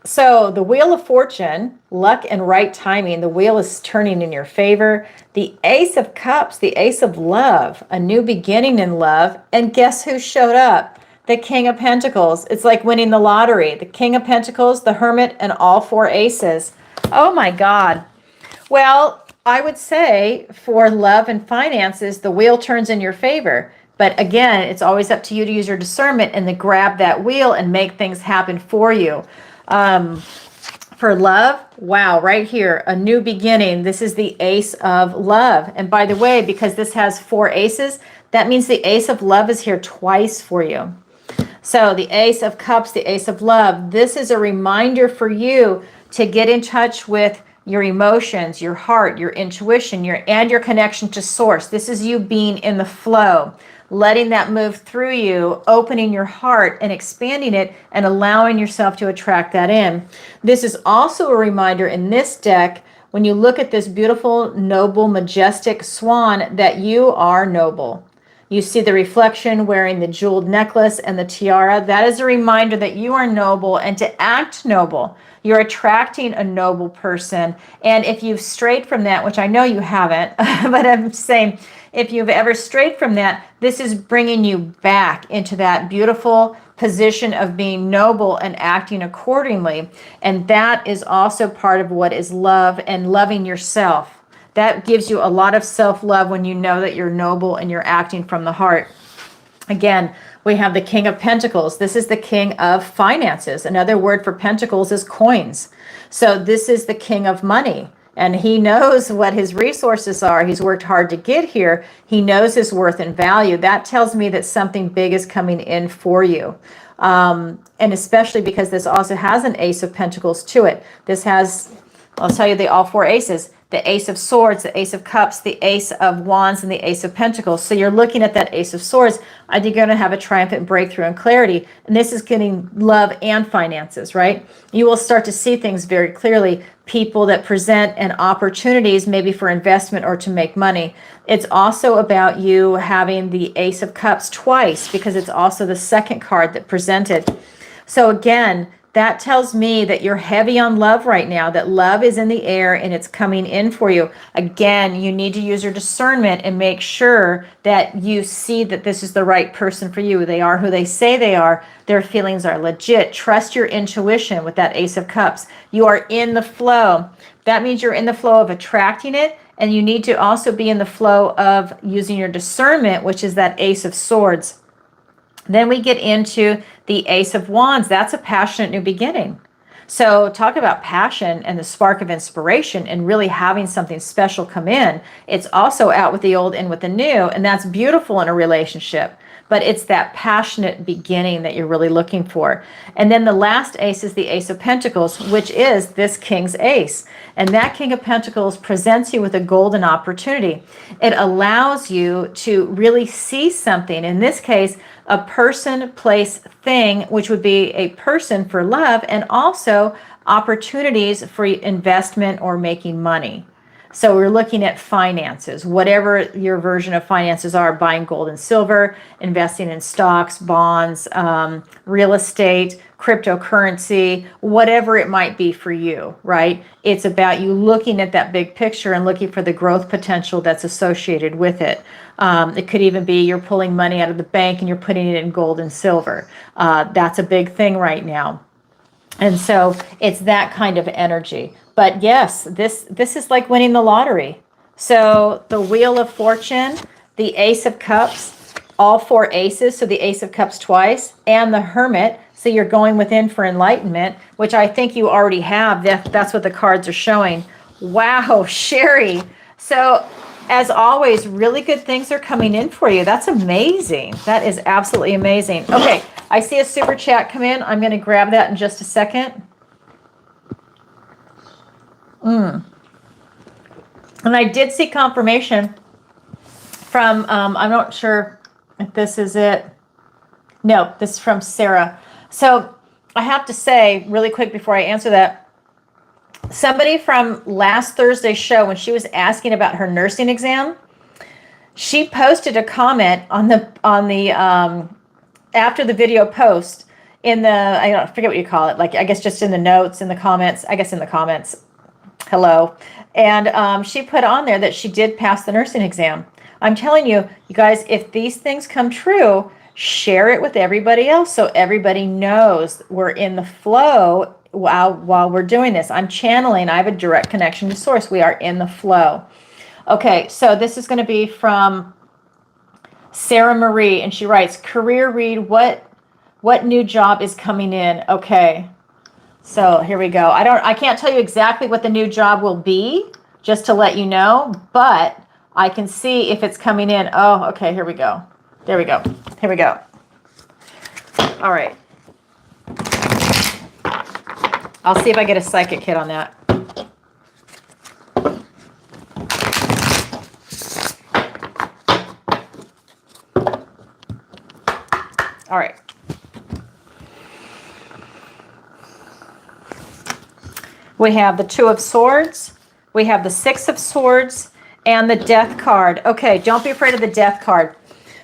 So the Wheel of Fortune, luck and right timing, the wheel is turning in your favor. The Ace of Cups, the Ace of Love, a new beginning in love. And guess who showed up? The King of Pentacles. It's like winning the lottery. The King of Pentacles, the Hermit, and all four aces. Oh my God. Well, I would say for love and finances, the wheel turns in your favor. But again, it's always up to you to use your discernment and to grab that wheel and make things happen for you. For love, wow, right here, a new beginning. This is the Ace of Love. And by the way, because this has four aces, that means the Ace of Love is here twice for you. So the Ace of Cups, the Ace of Love, this is a reminder for you to get in touch with your emotions, your heart, your intuition, and your connection to source. This is you being in the flow, letting that move through you, opening your heart and expanding it and allowing yourself to attract that in. This is also a reminder in this deck, when you look at this beautiful, noble, majestic swan, that you are noble. You see the reflection wearing the jeweled necklace and the tiara. That is a reminder that you are noble and to act noble. You're attracting a noble person. And if you've strayed from that, which I know you haven't, but I'm saying if you've ever strayed from that, this is bringing you back into that beautiful position of being noble and acting accordingly. And that is also part of what is love and loving yourself. That gives you a lot of self-love when you know that you're noble and you're acting from the heart. Again, we have the King of Pentacles. This is the King of Finances. Another word for pentacles is coins. So this is the King of Money. And he knows what his resources are. He's worked hard to get here. He knows his worth and value. That tells me that something big is coming in for you. And especially because this also has an Ace of Pentacles to it. This has, I'll tell you, all four aces. The Ace of Swords, the Ace of Cups, the Ace of Wands, and the Ace of Pentacles. So you're looking at that Ace of Swords. I think you're going to have a triumphant breakthrough and clarity. And this is getting love and finances, right? You will start to see things very clearly. People that present and opportunities maybe for investment or to make money. It's also about you having the Ace of Cups twice because it's also the second card that presented. So again, that tells me that you're heavy on love right now, that love is in the air and it's coming in for you. Again, you need to use your discernment and make sure that you see that this is the right person for you. They are who they say they are. Their feelings are legit. Trust your intuition with that Ace of Cups. You are in the flow. That means you're in the flow of attracting it, and you need to also be in the flow of using your discernment, which is that Ace of Swords. Then we get into the Ace of Wands. That's a passionate new beginning. So talk about passion and the spark of inspiration and really having something special come in. It's also out with the old, in with the new, and that's beautiful in a relationship. But it's that passionate beginning that you're really looking for. And then the last ace is the Ace of Pentacles, which is this King's Ace. And that King of Pentacles presents you with a golden opportunity. It allows you to really see something. In this case, a person, place, thing, which would be a person for love, and also opportunities for investment or making money. So we're looking at finances, whatever your version of finances are, buying gold and silver, investing in stocks, bonds, real estate, cryptocurrency, whatever it might be for you, right? It's about you looking at that big picture and looking for the growth potential that's associated with it. It could even be you're pulling money out of the bank and you're putting it in gold and silver. That's a big thing right now. And so it's that kind of energy. But yes, this is like winning the lottery. So the Wheel of Fortune, the Ace of Cups, all four aces, so the Ace of Cups twice, and the Hermit, so you're going within for enlightenment, which I think you already have. That's what the cards are showing. Wow, Sherry. So as always, really good things are coming in for you. That's amazing. That is absolutely amazing. Okay, I see a super chat come in. I'm going to grab that in just a second. And I did see confirmation from, I'm not sure if this is it. No, this is from Sarah. So I have to say really quick before I answer that, somebody from last Thursday's show, when she was asking about her nursing exam, she posted a comment on the after the video post in the, I don't forget what you call it, like I guess just in the notes, in the comments, I guess in the comments. Hello. And she put on there that she did pass the nursing exam. I'm telling you, you guys, if these things come true, share it with everybody else so everybody knows we're in the flow while we're doing this. I'm channeling. I have a direct connection to source. We are in the flow. Okay, so this is going to be from Sarah Marie, and she writes, career read, what new job is coming in? Okay. So here we go. I can't tell you exactly what the new job will be, just to let you know, but I can see if it's coming in. Oh, okay, here we go. There we go. Here we go. All right. I'll see if I get a psychic hit on that. All right. We have the Two of Swords, we have the Six of Swords, and the Death card. Okay, don't be afraid of the Death card.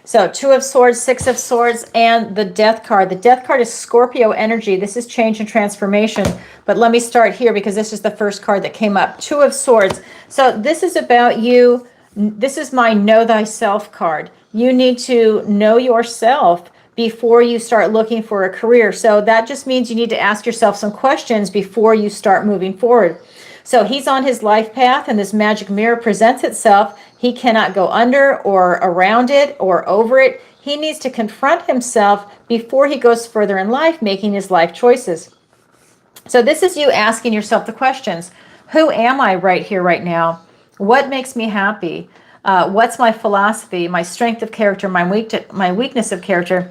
So Two of Swords, Six of Swords, and the Death card. The Death card is Scorpio energy. This is change and transformation. But let me start here because this is the first card that came up. Two of Swords. So this is about you. This is my Know Thyself card. You need to know yourself before you start looking for a career. So that just means you need to ask yourself some questions before you start moving forward. So he's on his life path and this magic mirror presents itself. He cannot go under or around it or over it. He needs to confront himself before he goes further in life, making his life choices. So this is you asking yourself the questions. Who am I right here, right now? What makes me happy? What's my philosophy, my strength of character, my weakness of character?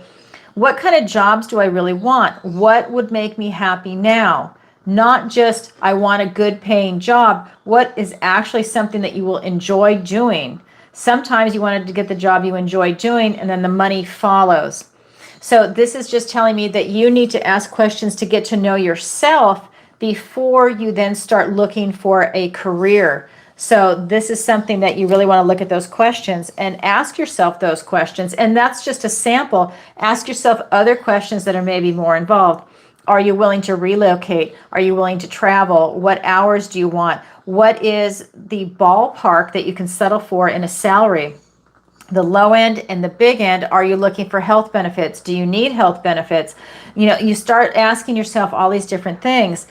What kind of jobs do I really want? What would make me happy now? Not just, I want a good paying job. What is actually something that you will enjoy doing? Sometimes you wanted to get the job you enjoy doing and then the money follows. So this is just telling me that you need to ask questions to get to know yourself before you then start looking for a career. So this is something that you really want to look at those questions and ask yourself those questions. And that's just a sample. Ask yourself other questions that are maybe more involved. Are you willing to relocate? Are you willing to travel? What hours do you want? What is the ballpark that you can settle for in a salary? The low end and the big end, are you looking for health benefits? Do you need health benefits? You know, you start asking yourself all these different things.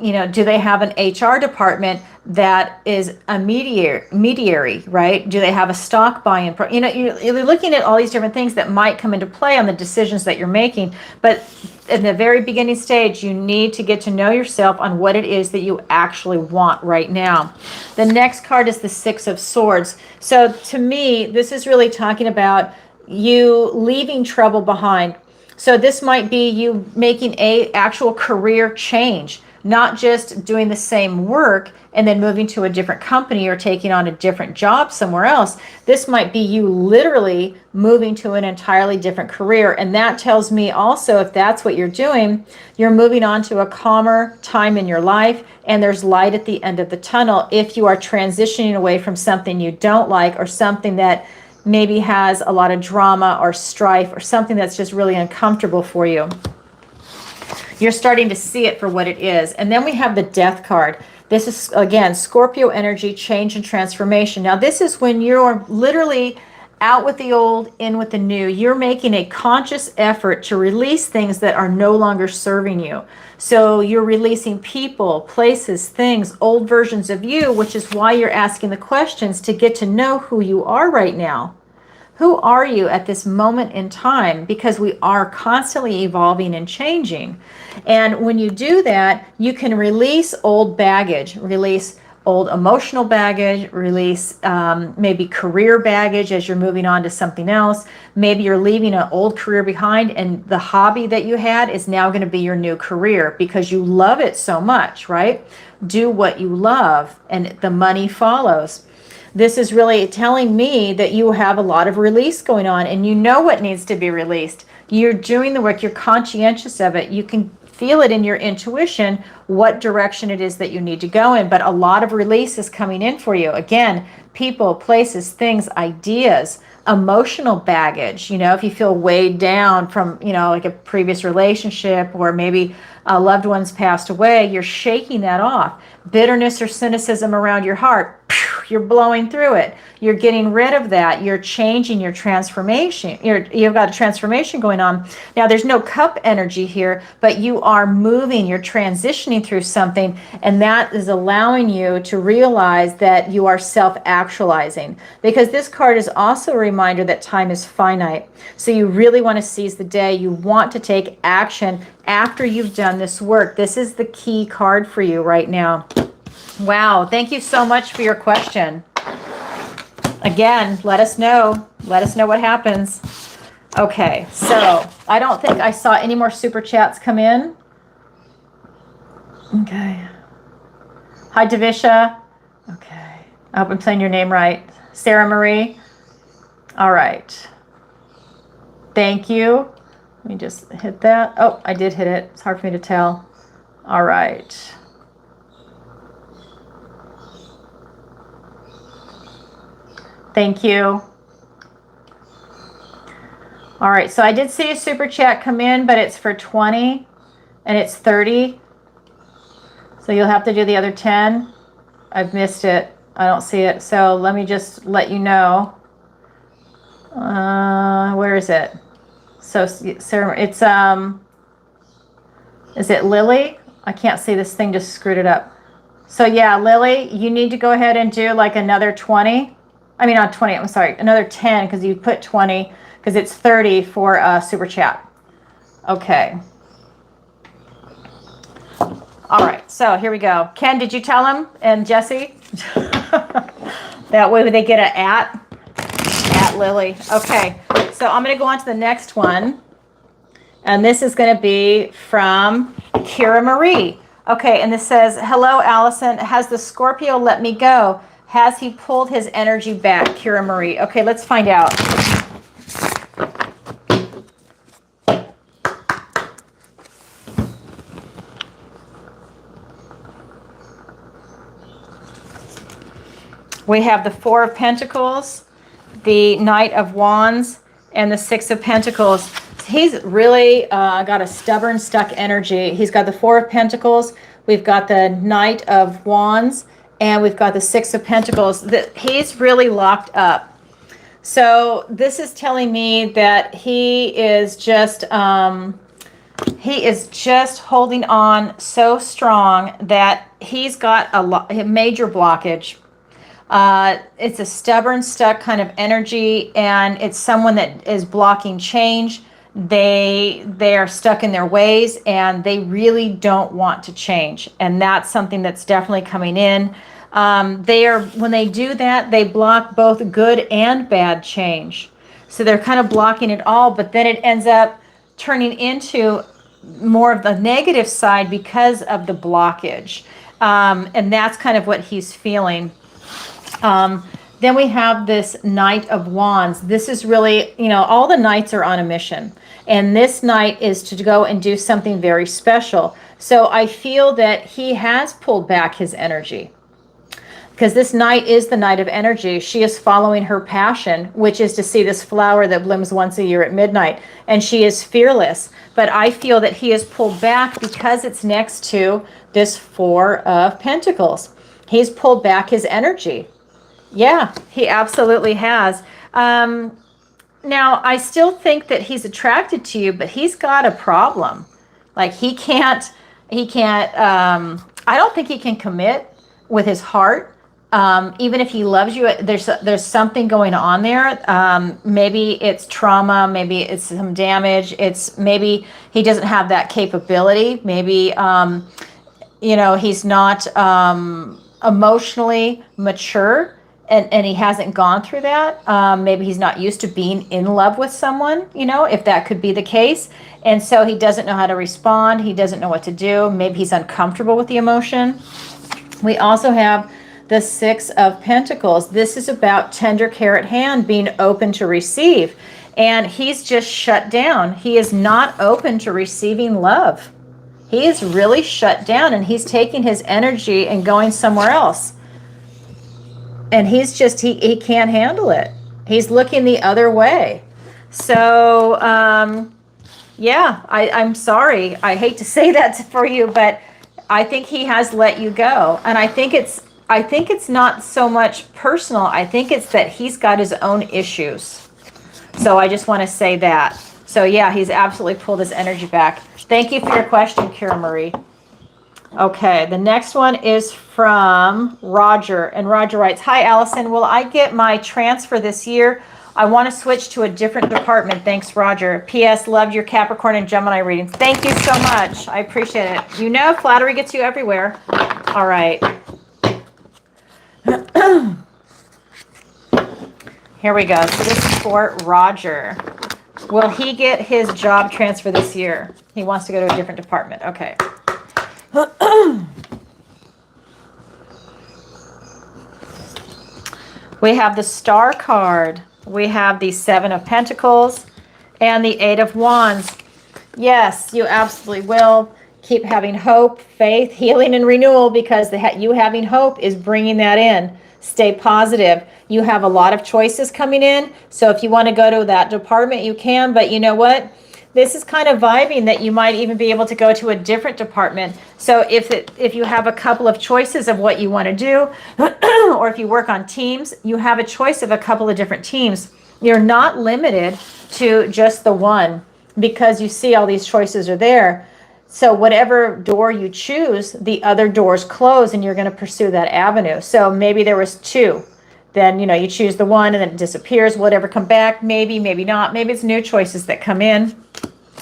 You know, do they have an HR department that is a mediary, right? Do they have a stock buy-in? You know, you're looking at all these different things that might come into play on the decisions that you're making. But in the very beginning stage, you need to get to know yourself on what it is that you actually want right now. The next card is the Six of Swords. So to me, this is really talking about you leaving trouble behind. So this might be you making a actual career change, not just doing the same work and then moving to a different company or taking on a different job somewhere else. This might be you literally moving to an entirely different career. And that tells me also, if that's what you're doing, you're moving on to a calmer time in your life, and there's light at the end of the tunnel if you are transitioning away from something you don't like, or something that maybe has a lot of drama or strife, or something that's just really uncomfortable for you. You're starting to see it for what it is. And then we have the Death card. This is, again, Scorpio energy, change and transformation. Now, this is when you're literally out with the old, in with the new. You're making a conscious effort to release things that are no longer serving you. So you're releasing people, places, things, old versions of you, which is why you're asking the questions to get to know who you are right now. Who are you at this moment in time? Because we are constantly evolving and changing. And when you do that, you can release old baggage, release old emotional baggage, release maybe career baggage as you're moving on to something else. Maybe you're leaving an old career behind, and the hobby that you had is now going to be your new career because you love it so much, right? Do what you love and the money follows. This is really telling me that you have a lot of release going on, and you know what needs to be released. You're doing the work. You're conscientious of it. You can feel it in your intuition what direction it is that you need to go in, but a lot of release is coming in for you. Again, people, places, things, ideas, emotional baggage. You know, if you feel weighed down from, you know, like a previous relationship, or maybe loved ones passed away, you're shaking that off. Bitterness or cynicism around your heart, you're blowing through it. You're getting rid of that. You're changing your transformation. You've got a transformation going on. Now, there's no cup energy here, but you are moving. You're transitioning through something, and that is allowing you to realize that you are self-actualizing. Because this card is also a reminder that time is finite. So you really want to seize the day. You want to take action after you've done this work. This is the key card for you right now. Wow, thank you so much for your question. Again, let us know. Let us know what happens. Okay, so I don't think I saw any more super chats come in. Okay. Hi, Davisha. Okay. I hope I'm saying your name right. Sarah Marie. All right. Thank you. Let me just hit that. Oh, I did hit it. It's hard for me to tell. All right. Thank you. All right, so I did see a super chat come in, but it's for 20 and it's 30. So you'll have to do the other 10. I've missed it. I don't see it. So let me just let you know. Where is it? So Sarah, it's is it Lily? I can't see, this thing just screwed it up. So yeah, Lily, you need to go ahead and do like another 20. I mean, not 20, I'm sorry, another 10, because you put 20, because it's 30 for super chat. Okay. All right, so here we go. Ken, did you tell him? And Jesse? That way they get an at Lily. Okay, so I'm going to go on to the next one. And this is going to be from Kira Marie. Okay, and this says, hello, Allison. Has the Scorpio let me go? Has he pulled his energy back? Kira Marie. Okay, let's find out. We have the Four of Pentacles, the Knight of Wands, and the Six of Pentacles. he's really got a stubborn, stuck energy. He's got the Four of Pentacles. We've got the Knight of Wands, and we've got the Six of Pentacles. That he's really locked up. So this is telling me that he is just holding on so strong that he's got a major blockage. It's a stubborn, stuck kind of energy, and it's someone that is blocking change. They are stuck in their ways, and they really don't want to change. And that's something that's definitely coming in. When they do that, they block both good and bad change. So they're kind of blocking it all, but then it ends up turning into more of the negative side because of the blockage. And that's kind of what he's feeling. Then we have this Knight of Wands. This is really, all the knights are on a mission. And this knight is to go and do something very special. So I feel that he has pulled back his energy. Because this knight is the knight of energy. She is following her passion, which is to see this flower that blooms once a year at midnight. And she is fearless. But I feel that he has pulled back because it's next to this Four of Pentacles. He's pulled back his energy. Yeah, he absolutely has. Now, I still think that he's attracted to you, but he's got a problem. Like I don't think he can commit with his heart. Even if he loves you, there's something going on there. Maybe it's trauma, maybe it's some damage. Maybe he doesn't have that capability. Maybe, he's not emotionally mature. And he hasn't gone through that. Maybe he's not used to being in love with someone, if that could be the case. And so he doesn't know how to respond. He doesn't know what to do. Maybe he's uncomfortable with the emotion. We also have the Six of Pentacles. This is about tender care at hand, being open to receive. And he's just shut down. He is not open to receiving love. He is really shut down, and he's taking his energy and going somewhere else. And he's just, he can't handle it. He's looking the other way. So, yeah, I'm sorry. I hate to say that for you, but I think he has let you go. And I think it's not so much personal. I think it's that he's got his own issues. So I just want to say that. So yeah, he's absolutely pulled his energy back. Thank you for your question, Kira Marie. Okay, the next one is from Roger. And Roger writes, "Hi, Allison. Will I get my transfer this year? I want to switch to a different department. Thanks, Roger. P.S. Loved your Capricorn and Gemini readings." Thank you so much. I appreciate it. Flattery gets you everywhere. All right. Here we go. So this is for Roger. Will he get his job transfer this year? He wants to go to a different department. Okay. We have the Star card. We have the Seven of Pentacles and the Eight of Wands. Yes, you absolutely will. Keep having hope, faith, healing, and renewal, because you having hope is bringing that in. Stay positive. You have a lot of choices coming in. So if you want to go to that department, you can. But you know what? This is kind of vibing that you might even be able to go to a different department. So if you have a couple of choices of what you want to do, or if you work on teams, you have a choice of a couple of different teams. You're not limited to just the one, because you see all these choices are there. So whatever door you choose, the other doors close, and you're going to pursue that avenue. So maybe there was two. Then, you choose the one and then it disappears. Whatever come back, maybe not. Maybe it's new choices that come in,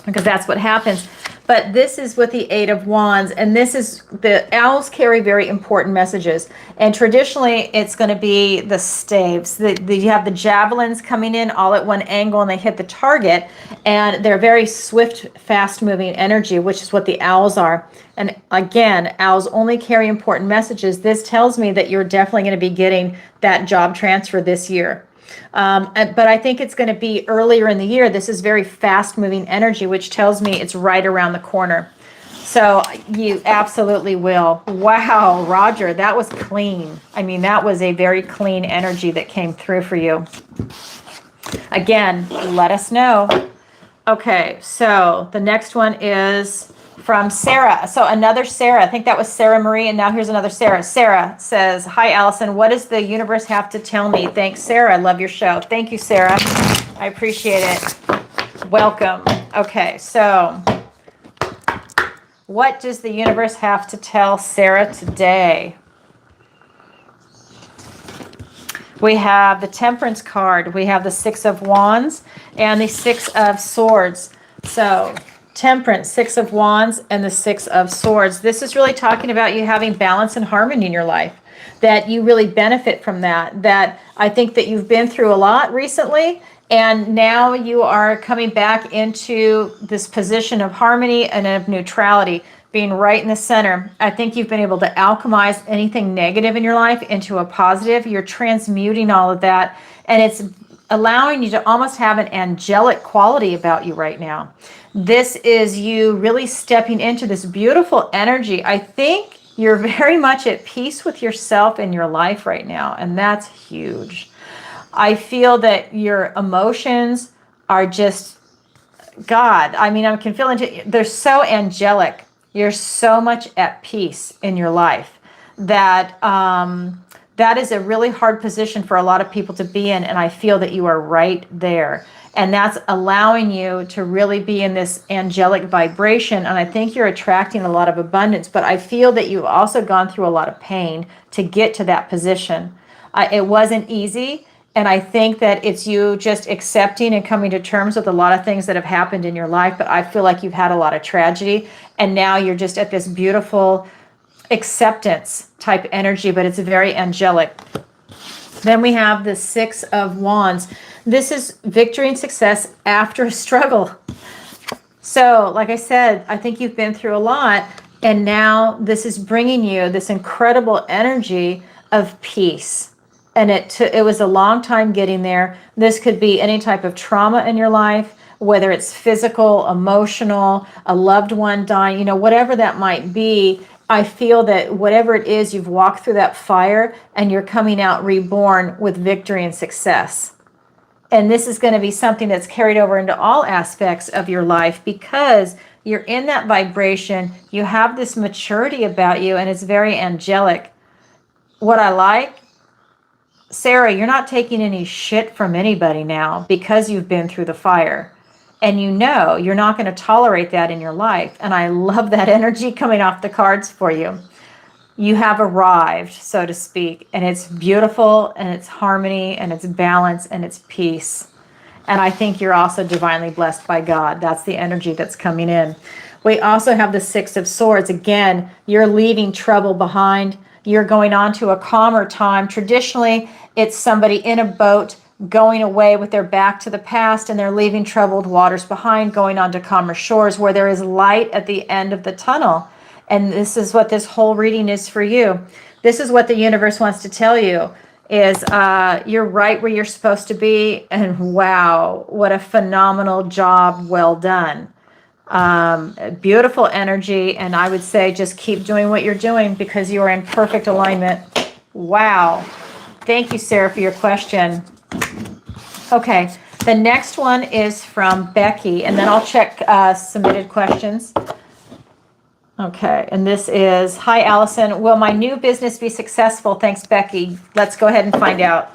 because that's what happens. But this is with the Eight of Wands, and this is, the owls carry very important messages. And traditionally, it's going to be the staves. You have the javelins coming in all at one angle, and they hit the target. And they're very swift, fast-moving energy, which is what the owls are. And again, owls only carry important messages. This tells me that you're definitely going to be getting that job transfer this year. But I think it's going to be earlier in the year. This is very fast-moving energy, which tells me it's right around the corner. So you absolutely will. Wow, Roger, that was clean. I mean, that was a very clean energy that came through for you. Again, let us know. Okay, so the next one is from Sarah. So another Sarah. I think that was Sarah Marie, and now here's another Sarah. Sarah says, "Hi, Allison. What does the universe have to tell me?" Thanks, Sarah. I love your show. Thank you, Sarah. I appreciate it. Welcome. Okay, so what does the universe have to tell Sarah today? We have the Temperance card. We have the Six of Wands and the Six of Swords. So Temperance, Six of Wands, and the Six of Swords. This is really talking about you having balance and harmony in your life, that you really benefit from that, that I think that you've been through a lot recently, and now you are coming back into this position of harmony and of neutrality, being right in the center. I think you've been able to alchemize anything negative in your life into a positive. You're transmuting all of that, and it's allowing you to almost have an angelic quality about you right now. This is you really stepping into this beautiful energy. I think you're very much at peace with yourself and your life right now, and that's huge. I feel that your emotions are just, God, I mean, I can feel into, they're so angelic. You're so much at peace in your life that that is a really hard position for a lot of people to be in, and I feel that you are right there. And that's allowing you to really be in this angelic vibration, and I think you're attracting a lot of abundance, but I feel that you've also gone through a lot of pain to get to that position. It wasn't easy, and I think that it's you just accepting and coming to terms with a lot of things that have happened in your life, but I feel like you've had a lot of tragedy, and now you're just at this beautiful acceptance type energy, but it's very angelic. Then we have the Six of Wands. This is victory and success after a struggle. So, like I said, I think you've been through a lot, and now this is bringing you this incredible energy of peace. And it was a long time getting there. This could be any type of trauma in your life, whether it's physical, emotional, a loved one dying, whatever that might be. I feel that whatever it is, you've walked through that fire and you're coming out reborn with victory and success. And this is going to be something that's carried over into all aspects of your life because you're in that vibration. You have this maturity about you, and it's very angelic. What I like, Sarah, you're not taking any shit from anybody now because you've been through the fire. And you're not going to tolerate that in your life. And I love that energy coming off the cards for you. You have arrived, so to speak. And it's beautiful, and it's harmony, and it's balance, and it's peace. And I think you're also divinely blessed by God. That's the energy that's coming in. We also have the Six of Swords. Again, you're leaving trouble behind. You're going on to a calmer time. Traditionally, it's somebody in a boat going away with their back to the past, and they're leaving troubled waters behind, going on to calmer shores where there is light at the end of the tunnel. And this is what this whole reading is for you. This is what the universe wants to tell you is you're right where you're supposed to be, and wow, what a phenomenal job, well done. Beautiful energy, and I would say just keep doing what you're doing because you are in perfect alignment. Wow. Thank you, Sarah, for your question. Okay, the next one is from Becky, and then I'll check submitted questions. Okay, and this is, "Hi, Allison. Will my new business be successful?" Thanks, Becky. Let's go ahead and find out.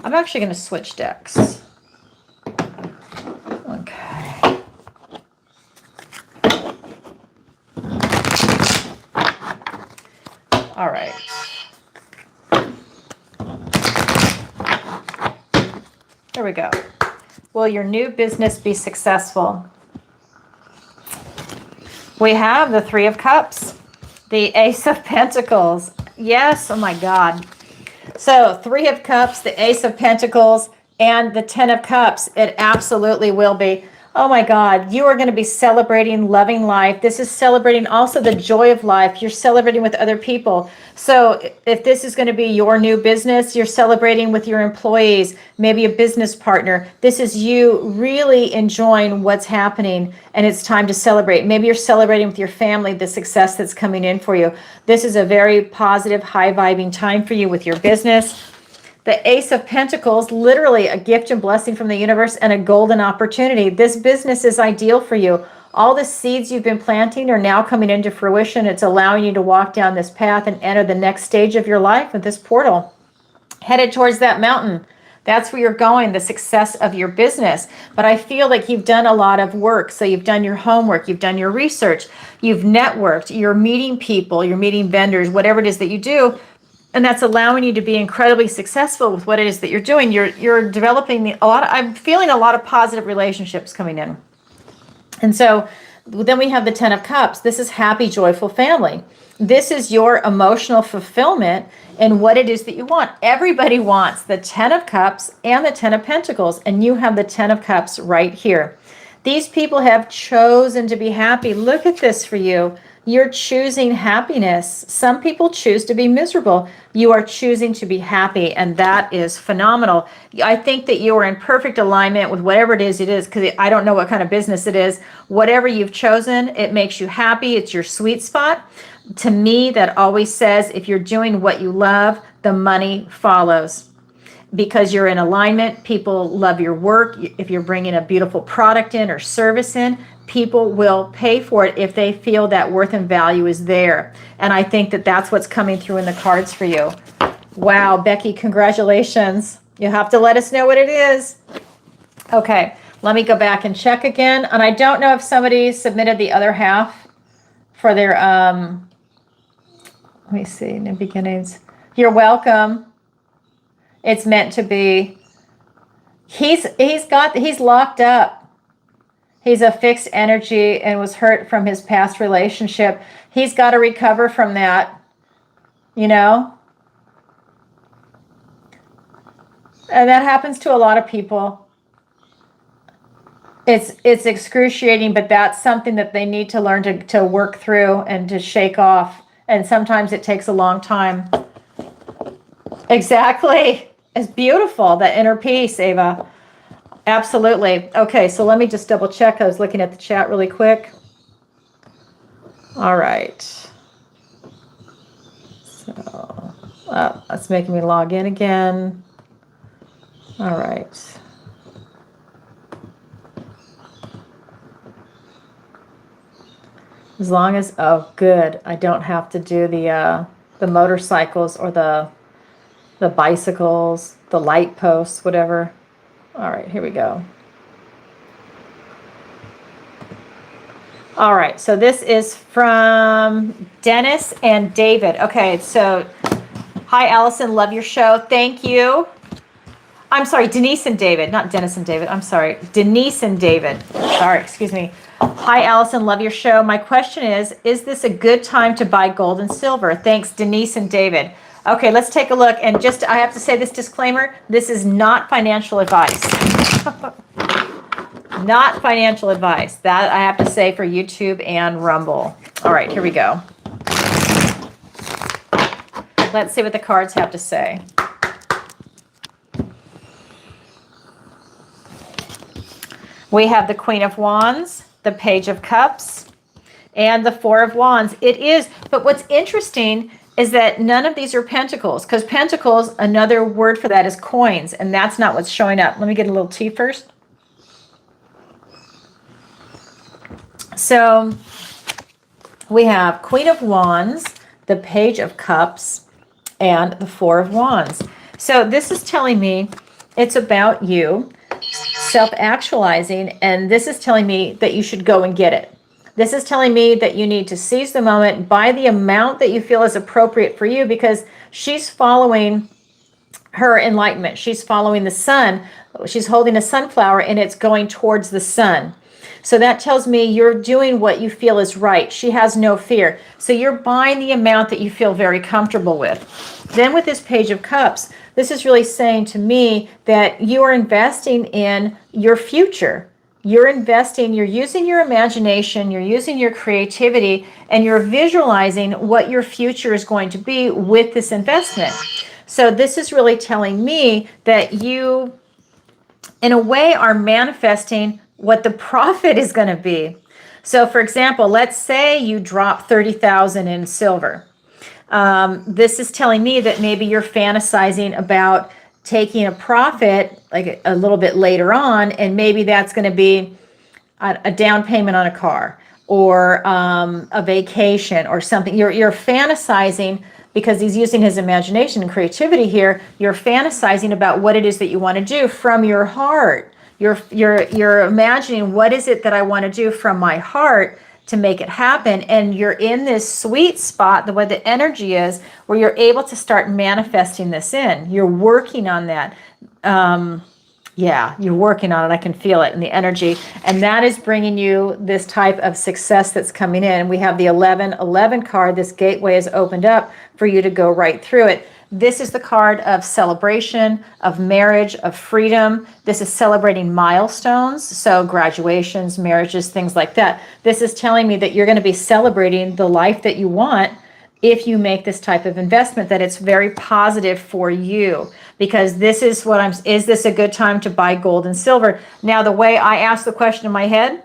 I'm actually going to switch decks. Okay. All right. There we go. Will your new business be successful? We have the Three of Cups, the Ace of Pentacles. Yes, oh my God. So Three of Cups, the Ace of Pentacles, and the Ten of Cups. It absolutely will be. Oh my God, you are going to be celebrating loving life. This is celebrating also the joy of life. You're celebrating with other people. So if this is going to be your new business, you're celebrating with your employees, maybe a business partner. This is you really enjoying what's happening, and it's time to celebrate. Maybe you're celebrating with your family the success that's coming in for you. This is a very positive, high-vibing time for you with your business. The Ace of Pentacles, literally a gift and blessing from the universe and a golden opportunity. This business is ideal for you. All the seeds you've been planting are now coming into fruition. It's allowing you to walk down this path and enter the next stage of your life with this portal. Headed towards that mountain. That's where you're going, the success of your business. But I feel like you've done a lot of work. So you've done your homework, you've done your research, you've networked, you're meeting people, you're meeting vendors, whatever it is that you do. And that's allowing you to be incredibly successful with what it is that you're doing. You're developing a lot. I'm feeling a lot of positive relationships coming in. And so then we have the 10 of Cups. This is happy, joyful family. This is your emotional fulfillment in what it is that you want. Everybody wants the 10 of Cups and the 10 of Pentacles, and you have the 10 of Cups right here. These people have chosen to be happy. Look at this for you. You're choosing happiness. Some people choose to be miserable. You are choosing to be happy, and that is phenomenal. I think that you are in perfect alignment with whatever it is, because I don't know what kind of business it is. Whatever you've chosen, it makes you happy. It's your sweet spot. To me, that always says if you're doing what you love, the money follows. Because you're in alignment, people love your work. If you're bringing a beautiful product in or service in, people will pay for it if they feel that worth and value is there. And I think that that's what's coming through in the cards for you. Wow, Becky, congratulations. You'll have to let us know what it is. Okay, let me go back and check again. And I don't know if somebody submitted the other half for their, let me see, new beginnings. You're welcome. It's meant to be. He's locked up. He's a fixed energy and was hurt from his past relationship. He's got to recover from that, you know? And that happens to a lot of people. It's excruciating, but that's something that they need to learn to work through and to shake off. And sometimes it takes a long time. Exactly. It's beautiful, that inner peace, Ava. Absolutely. Okay, so let me just double check. I was looking at the chat really quick. All right. So that's making me log in again. All right. As long as, oh, good. I don't have to do the motorcycles or the bicycles, the light posts, whatever. All right, here we go. All right, so this is from Dennis and David. Okay, so hi, Allison. Love your show. Thank you. I'm sorry, Denise and David, not Dennis and David. I'm sorry, Denise and David. Sorry, excuse me. Hi, Allison. Love your show. My question is this a good time to buy gold and silver? Thanks, Denise and David. Okay, let's take a look. And just, I have to say this disclaimer, this is not financial advice. Not financial advice. That I have to say for YouTube and Rumble. All right, here we go. Let's see what the cards have to say. We have the Queen of Wands, the Page of Cups, and the Four of Wands. It is, but what's interesting is that none of these are pentacles, because pentacles, another word for that is coins, and that's not what's showing up. Let me get a little tea first. So we have Queen of Wands, the Page of Cups, and the Four of Wands. So this is telling me it's about you self-actualizing, and this is telling me that you should go and get it. This is telling me that you need to seize the moment, buy the amount that you feel is appropriate for you, because she's following her enlightenment. She's following the sun. She's holding a sunflower and it's going towards the sun. So that tells me you're doing what you feel is right. She has no fear. So you're buying the amount that you feel very comfortable with. Then with this Page of Cups, this is really saying to me that you are investing in your future. You're investing, you're using your imagination, you're using your creativity, and you're visualizing what your future is going to be with this investment. So this is really telling me that you, in a way, are manifesting what the profit is going to be. So for example, let's say you drop 30,000 in silver. This is telling me that maybe you're fantasizing about taking a profit like a little bit later on, and maybe that's going to be a down payment on a car or a vacation or something. You're fantasizing, because he's using his imagination and creativity here. You're fantasizing about what it is that you want to do from your heart. You're imagining, what is it that I want to do from my heart to make it happen? And you're in this sweet spot, the way the energy is, where you're able to start manifesting this in. You're working on that. Yeah, you're working on it. I can feel it in the energy. And that is bringing you this type of success that's coming in. We have the 1111 card. This gateway is opened up for you to go right through it. This is the card of celebration, of marriage, of freedom. This is celebrating milestones, so graduations, marriages, things like that. This is telling me that you're going to be celebrating the life that you want if you make this type of investment, that it's very positive for you. Because this is is this a good time to buy gold and silver? Now, the way I ask the question in my head,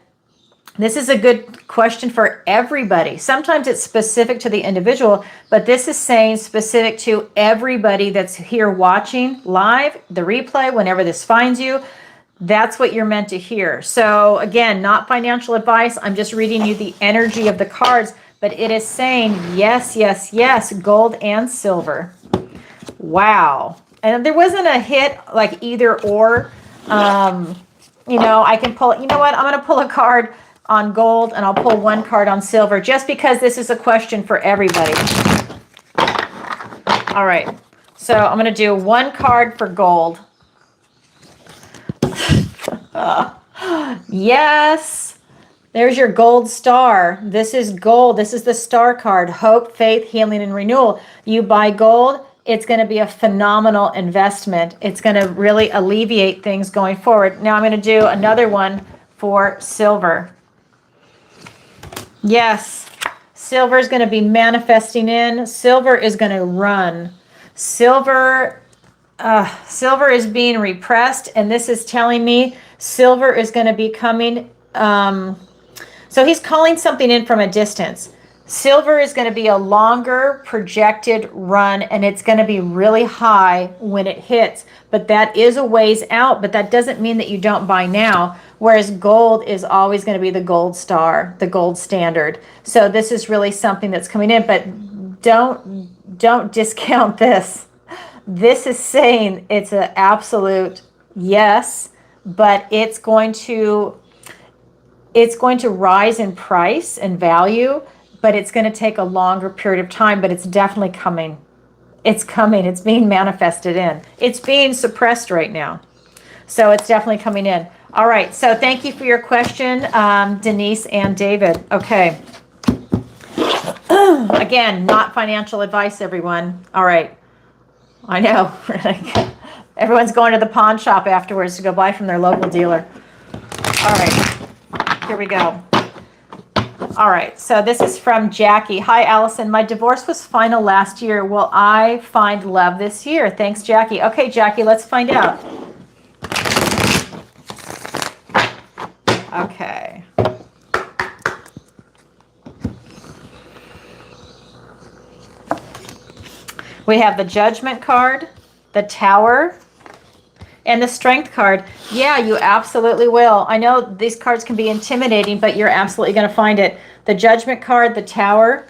this is a good question for everybody. Sometimes it's specific to the individual, but this is saying specific to everybody that's here watching live, the replay, whenever this finds you. That's what you're meant to hear. So again, not financial advice. I'm just reading you the energy of the cards, but it is saying yes, yes, yes, gold and silver. Wow. And there wasn't a hit like either or. I can pull, you know what? I'm going to pull a card on gold and I'll pull one card on silver, just because this is a question for everybody. All right. So I'm going to do one card for gold. Yes. There's your gold star. This is gold. This is the star card. Hope, faith, healing, and renewal. You buy gold, it's going to be a phenomenal investment. It's going to really alleviate things going forward. Now I'm going to do another one for silver. Yes, silver is going to be manifesting in. Silver is going to run. Silver is being repressed, and this is telling me silver is going to be coming. So he's calling something in from a distance. Silver is going to be a longer projected run, and it's going to be really high when it hits. But that is a ways out, but that doesn't mean that you don't buy now. Whereas gold is always going to be the gold star, the gold standard. So this is really something that's coming in, but don't discount this. This is saying it's an absolute yes, but it's going to rise in price and value, but it's going to take a longer period of time, but it's definitely coming. It's coming. It's being manifested in. It's being suppressed right now. So it's definitely coming in. All right. So thank you for your question, Denise and David. Okay. Again, not financial advice, everyone. All right. I know. Everyone's going to the pawn shop afterwards to go buy from their local dealer. All right. Here we go. All right, so this is from Jackie. Hi, Allison. My divorce was final last year. Will I find love this year? Thanks, Jackie. Okay, Jackie, let's find out. Okay. We have the Judgment card, the Tower, and the Strength card. Yeah, you absolutely will. I know these cards can be intimidating, but you're absolutely going to find it. The Judgment card, the Tower,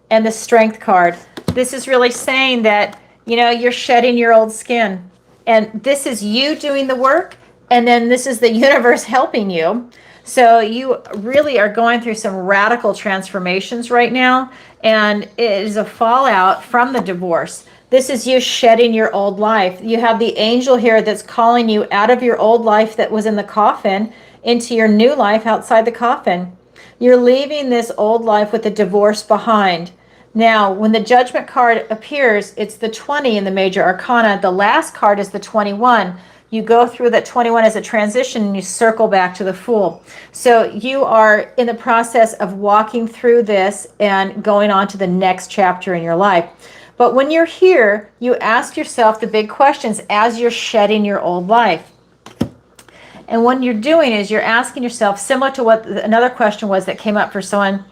and the Strength card. This is really saying that, you're shedding your old skin. And this is you doing the work, and then this is the universe helping you. So you really are going through some radical transformations right now, and it is a fallout from the divorce. This is you shedding your old life. You have the angel here that's calling you out of your old life that was in the coffin into your new life outside the coffin. You're leaving this old life with the divorce behind. Now, when the Judgment card appears, it's the 20 in the major arcana. The last card is the 21. You go through that 21 as a transition and you circle back to the Fool. So you are in the process of walking through this and going on to the next chapter in your life. But when you're here, you ask yourself the big questions as you're shedding your old life. And what you're doing is you're asking yourself, similar to what another question was that came up for someone,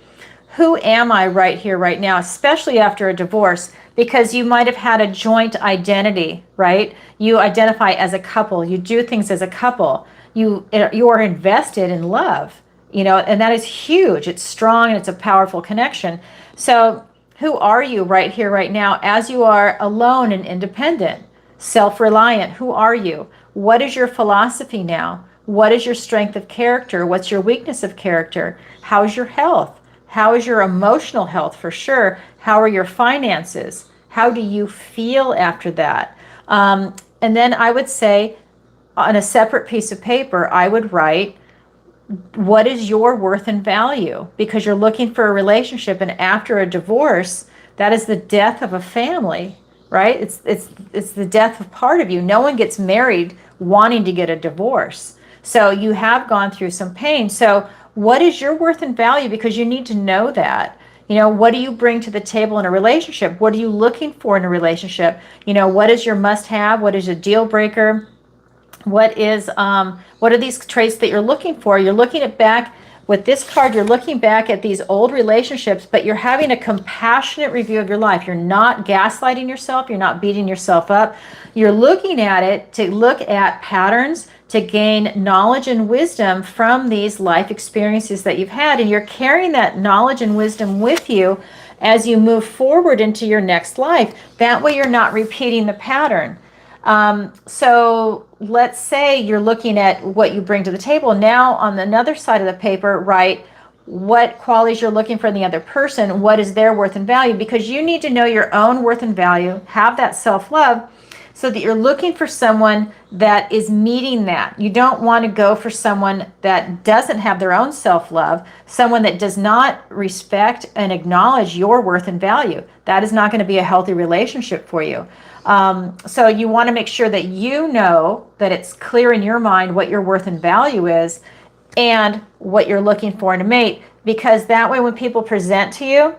who am I right here, right now, especially after a divorce, because you might have had a joint identity, right? You identify as a couple, you do things as a couple, you are invested in love, and that is huge. It's strong and it's a powerful connection. So who are you right here, right now, as you are alone and independent, self-reliant? Who are you? What is your philosophy now? What is your strength of character? What's your weakness of character? How's your health? How is your emotional health, for sure? How are your finances? How do you feel after that? And then I would say, on a separate piece of paper, I would write, what is your worth and value? Because you're looking for a relationship, and after a divorce, that is the death of a family, right? It's the death of part of you. No one gets married wanting to get a divorce. So you have gone through some pain. So what is your worth and value? Because you need to know that. What do you bring to the table in a relationship? What are you looking for in a relationship? What is your must-have? What is a deal breaker? What are these traits that you're looking for? You're looking at back with this card, you're looking back at these old relationships, but you're having a compassionate review of your life. You're not gaslighting yourself. You're not beating yourself up. You're looking at it to look at patterns, to gain knowledge and wisdom from these life experiences that you've had. And you're carrying that knowledge and wisdom with you as you move forward into your next life. That way you're not repeating the pattern. So let's say you're looking at what you bring to the table. Now on the other side of the paper, write what qualities you're looking for in the other person. What is their worth and value? Because you need to know your own worth and value, have that self-love, so that you're looking for someone that is meeting that. You don't want to go for someone that doesn't have their own self-love, someone that does not respect and acknowledge your worth and value. That is not going to be a healthy relationship for you. So you want to make sure that you know that it's clear in your mind what your worth and value is and what you're looking for in a mate, because that way when people present to you,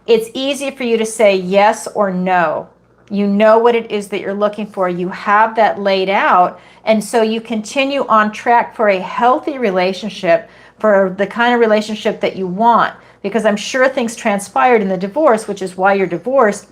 it's easy for you to say yes or no. You know what it is that you're looking for. You have that laid out. And so you continue on track for a healthy relationship, for the kind of relationship that you want. Because I'm sure things transpired in the divorce, which is why you're divorced,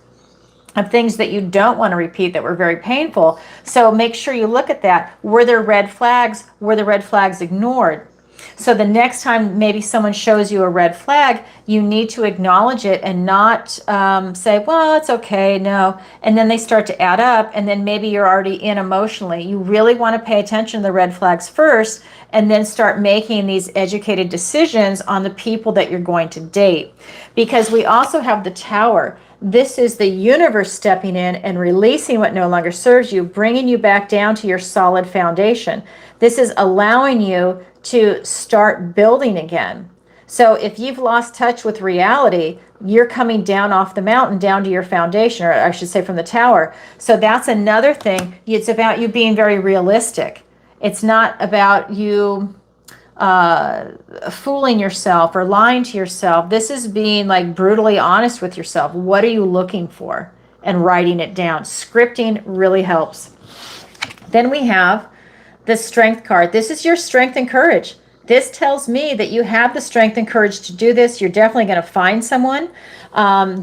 of things that you don't want to repeat that were very painful. So make sure you look at that. Were there red flags? Were the red flags ignored? So the next time maybe someone shows you a red flag, you need to acknowledge it and not say, well, it's okay, no. And then they start to add up, and then maybe you're already in emotionally. You really want to pay attention to the red flags first, and then start making these educated decisions on the people that you're going to date. Because we also have the Tower. This is the universe stepping in and releasing what no longer serves you, bringing you back down to your solid foundation. This is allowing you to start building again. So if you've lost touch with reality, you're coming down off the mountain, down to your foundation, or I should say from the Tower. So that's another thing. It's about you being very realistic. It's not about you fooling yourself or lying to yourself. This is being like brutally honest with yourself. What are you looking for? And writing it down. Scripting really helps. Then we have the Strength card. This is your strength and courage. This tells me that you have the strength and courage to do this. You're definitely going to find someone.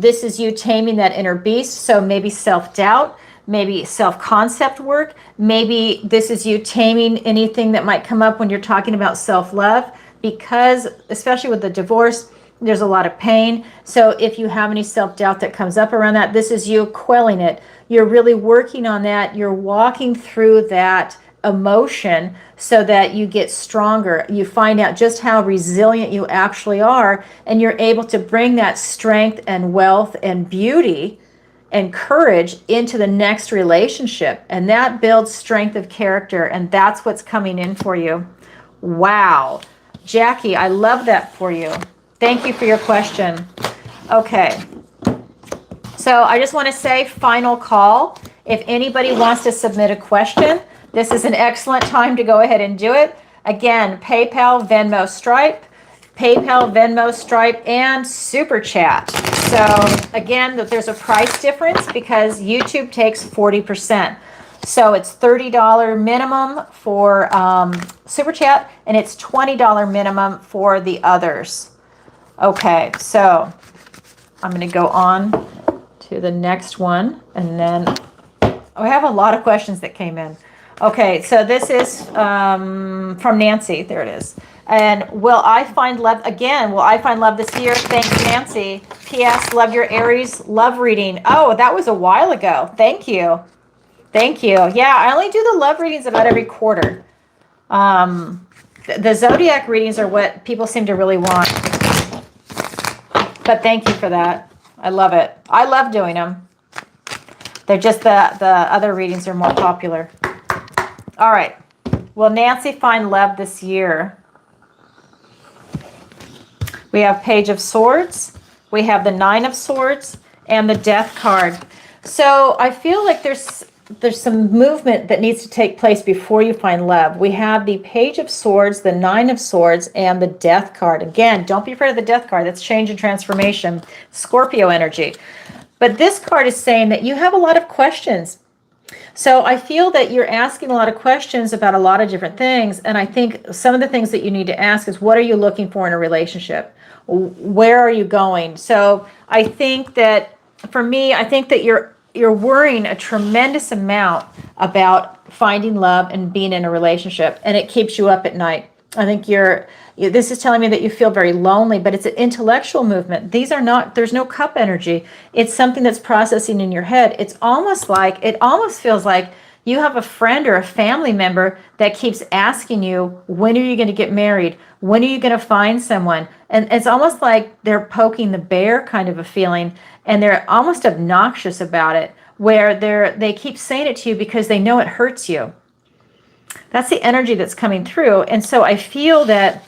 This is you taming that inner beast. So maybe self-doubt, maybe self-concept work. Maybe this is you taming anything that might come up when you're talking about self-love, because especially with the divorce, there's a lot of pain. So if you have any self-doubt that comes up around that, this is you quelling it. You're really working on that. You're walking through that emotion so that you get stronger. You find out just how resilient you actually are, and you're able to bring that strength and wealth and beauty and courage into the next relationship. And that builds strength of character, and that's what's coming in for you. Wow. Jackie, I love that for you. Thank you for your question. Okay. So I just want to say, final call. If anybody wants to submit a question, this is an excellent time to go ahead and do it. Again, PayPal, Venmo, Stripe, PayPal, Venmo, Stripe, and SuperChat. So again, there's a price difference because YouTube takes 40%. So it's $30 minimum for SuperChat, and it's $20 minimum for the others. Okay, so I'm going to go on to the next one, and then I have a lot of questions that came in. Okay, so this is from Nancy. There it is. And will I find love again? Will I find love this year? Thanks, Nancy. P.S. Love your Aries love reading. Oh, that was a while ago. Thank you. Thank you. Yeah, I only do the love readings about every quarter. The Zodiac readings are what people seem to really want. But thank you for that. I love it. I love doing them. They're just the other readings are more popular. All right. Will Nancy find love this year? We have Page of Swords. We have the Nine of Swords and the Death card. So I feel like there's some movement that needs to take place before you find love. We have the Page of Swords, the Nine of Swords, and the Death card. Again, don't be afraid of the Death card. That's change and transformation, Scorpio energy. But this card is saying that you have a lot of questions. So I feel that you're asking a lot of questions about a lot of different things. And I think some of the things that you need to ask is, what are you looking for in a relationship? Where are you going? So I think that for me, I think that you're worrying a tremendous amount about finding love and being in a relationship, and it keeps you up at night. I think this is telling me that you feel very lonely, but it's an intellectual movement. There's no cup energy. It's something that's processing in your head. It almost feels like you have a friend or a family member that keeps asking you, when are you going to get married? When are you going to find someone? And it's almost like they're poking the bear kind of a feeling, and they're almost obnoxious about it, where they keep saying it to you because they know it hurts you. That's the energy that's coming through. And so I feel that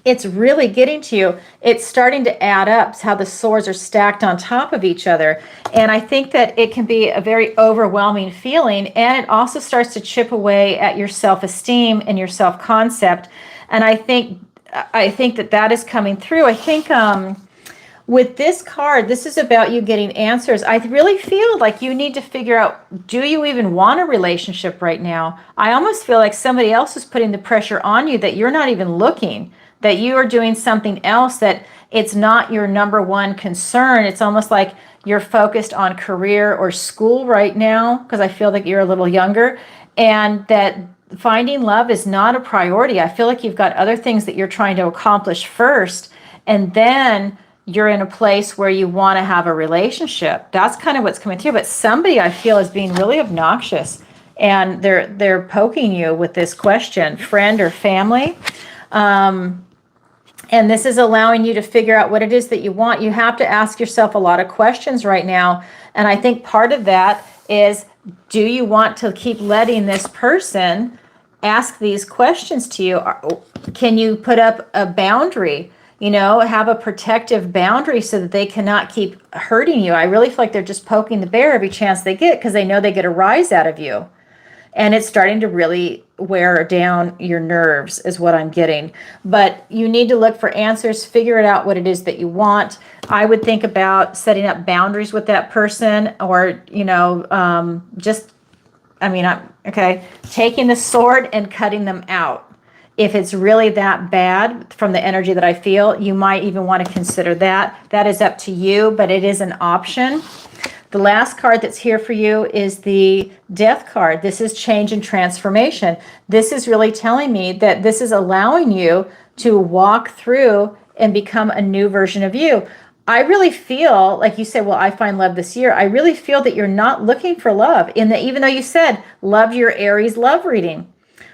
it's really getting to you. It's starting to add up how the swords are stacked on top of each other. And I think that it can be a very overwhelming feeling. And it also starts to chip away at your self-esteem and your self-concept. And I think that is coming through. I think with this card, this is about you getting answers. I really feel like you need to figure out, do you even want a relationship right now? I almost feel like somebody else is putting the pressure on you, that you're not even looking, that you are doing something else, that it's not your number one concern. It's almost like you're focused on career or school right now, because I feel like you're a little younger, and that finding love is not a priority. I feel like you've got other things that you're trying to accomplish first, and then you're in a place where you want to have a relationship. That's kind of what's coming through. But somebody, I feel, is being really obnoxious, and they're poking you with this question, friend or family. And this is allowing you to figure out what it is that you want. You have to ask yourself a lot of questions right now. And I think part of that is, do you want to keep letting this person ask these questions to you? Can you put up a boundary? Have a protective boundary so that they cannot keep hurting you. I really feel like they're just poking the bear every chance they get, because they know they get a rise out of you. And it's starting to really wear down your nerves is what I'm getting. But you need to look for answers, figure it out what it is that you want. I would think about setting up boundaries with that person, or, taking the sword and cutting them out. If it's really that bad from the energy that I feel, you might even want to consider that. That is up to you, but it is an option. The last card that's here for you is the Death card. This is change and transformation. This is really telling me that this is allowing you to walk through and become a new version of you. I really feel like you said, well, I find love this year. I really feel that you're not looking for love, in that even though you said, love your Aries love reading,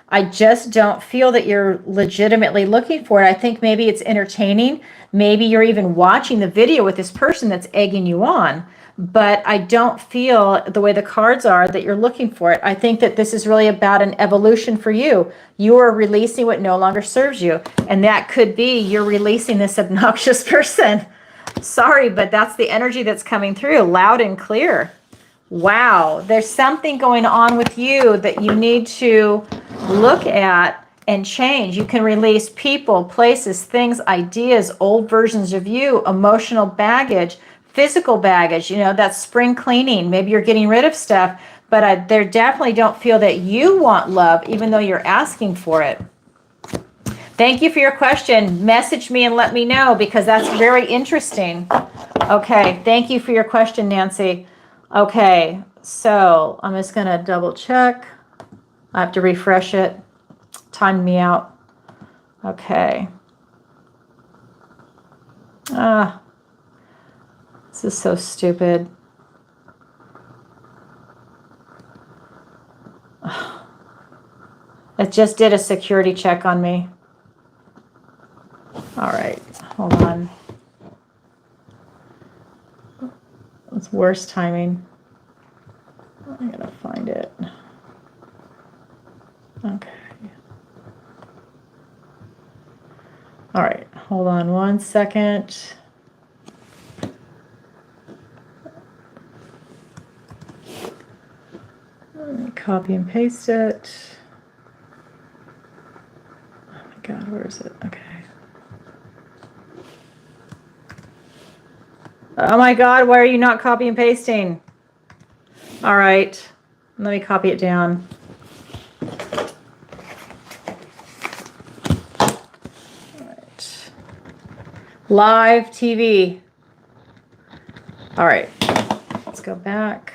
I just don't feel that you're legitimately looking for it. I think maybe it's entertaining. Maybe you're even watching the video with this person that's egging you on. But I don't feel, the way the cards are, that you're looking for it. I think that this is really about an evolution for you. You are releasing what no longer serves you. And that could be you're releasing this obnoxious person. Sorry, but that's the energy that's coming through loud and clear. Wow, there's something going on with you that you need to look at and change. You can release people, places, things, ideas, old versions of you, emotional baggage, physical baggage, that's spring cleaning. Maybe you're getting rid of stuff, but I definitely don't feel that you want love, even though you're asking for it. Thank you for your question. Message me and let me know because that's very interesting. Okay, thank you for your question, Nancy. Okay, so I'm just going to double check. I have to refresh it. Time me out. Okay. This is so stupid. It just did a security check on me. All right, hold on. It's worse timing. I gotta find it. Okay. All right, hold on one second. Let me copy and paste it. Oh my God, where is it? Okay. Oh my God, why are you not copy and pasting? All right, let me copy it down. All right. Live TV. All right, let's go back.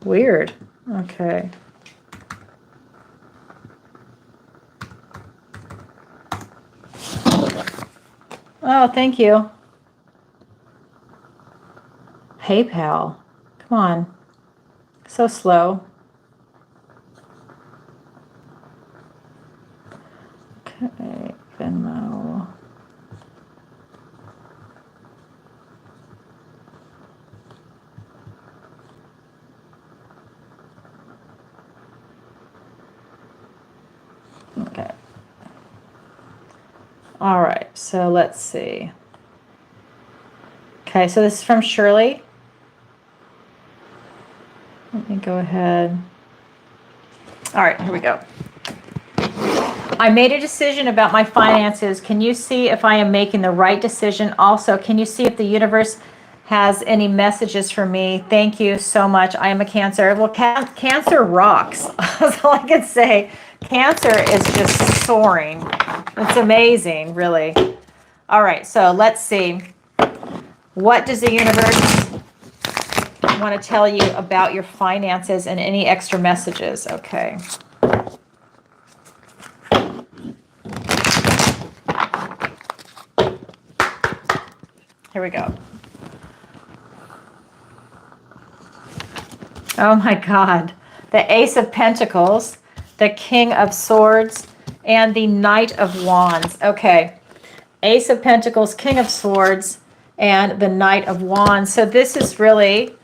Weird. Okay. Oh, thank you. PayPal. Come on. So slow. Okay, Venmo. Okay. All right, so let's see. Okay, so this is from Shirley. Let me go ahead. All right, here we go. I made a decision about my finances. Can you see if I am making the right decision? Also, can you see if the universe has any messages for me? Thank you so much. I am a Cancer. Well, Cancer rocks. That's all I can say. Cancer is just soaring. It's amazing, really. All right, so let's see. What does the universe want to tell you about your finances and any extra messages? Okay. Here we go. Oh my God. The Ace of Pentacles, the King of Swords, and the Knight of Wands. Okay. Ace of Pentacles, King of Swords, and the Knight of Wands. So this is really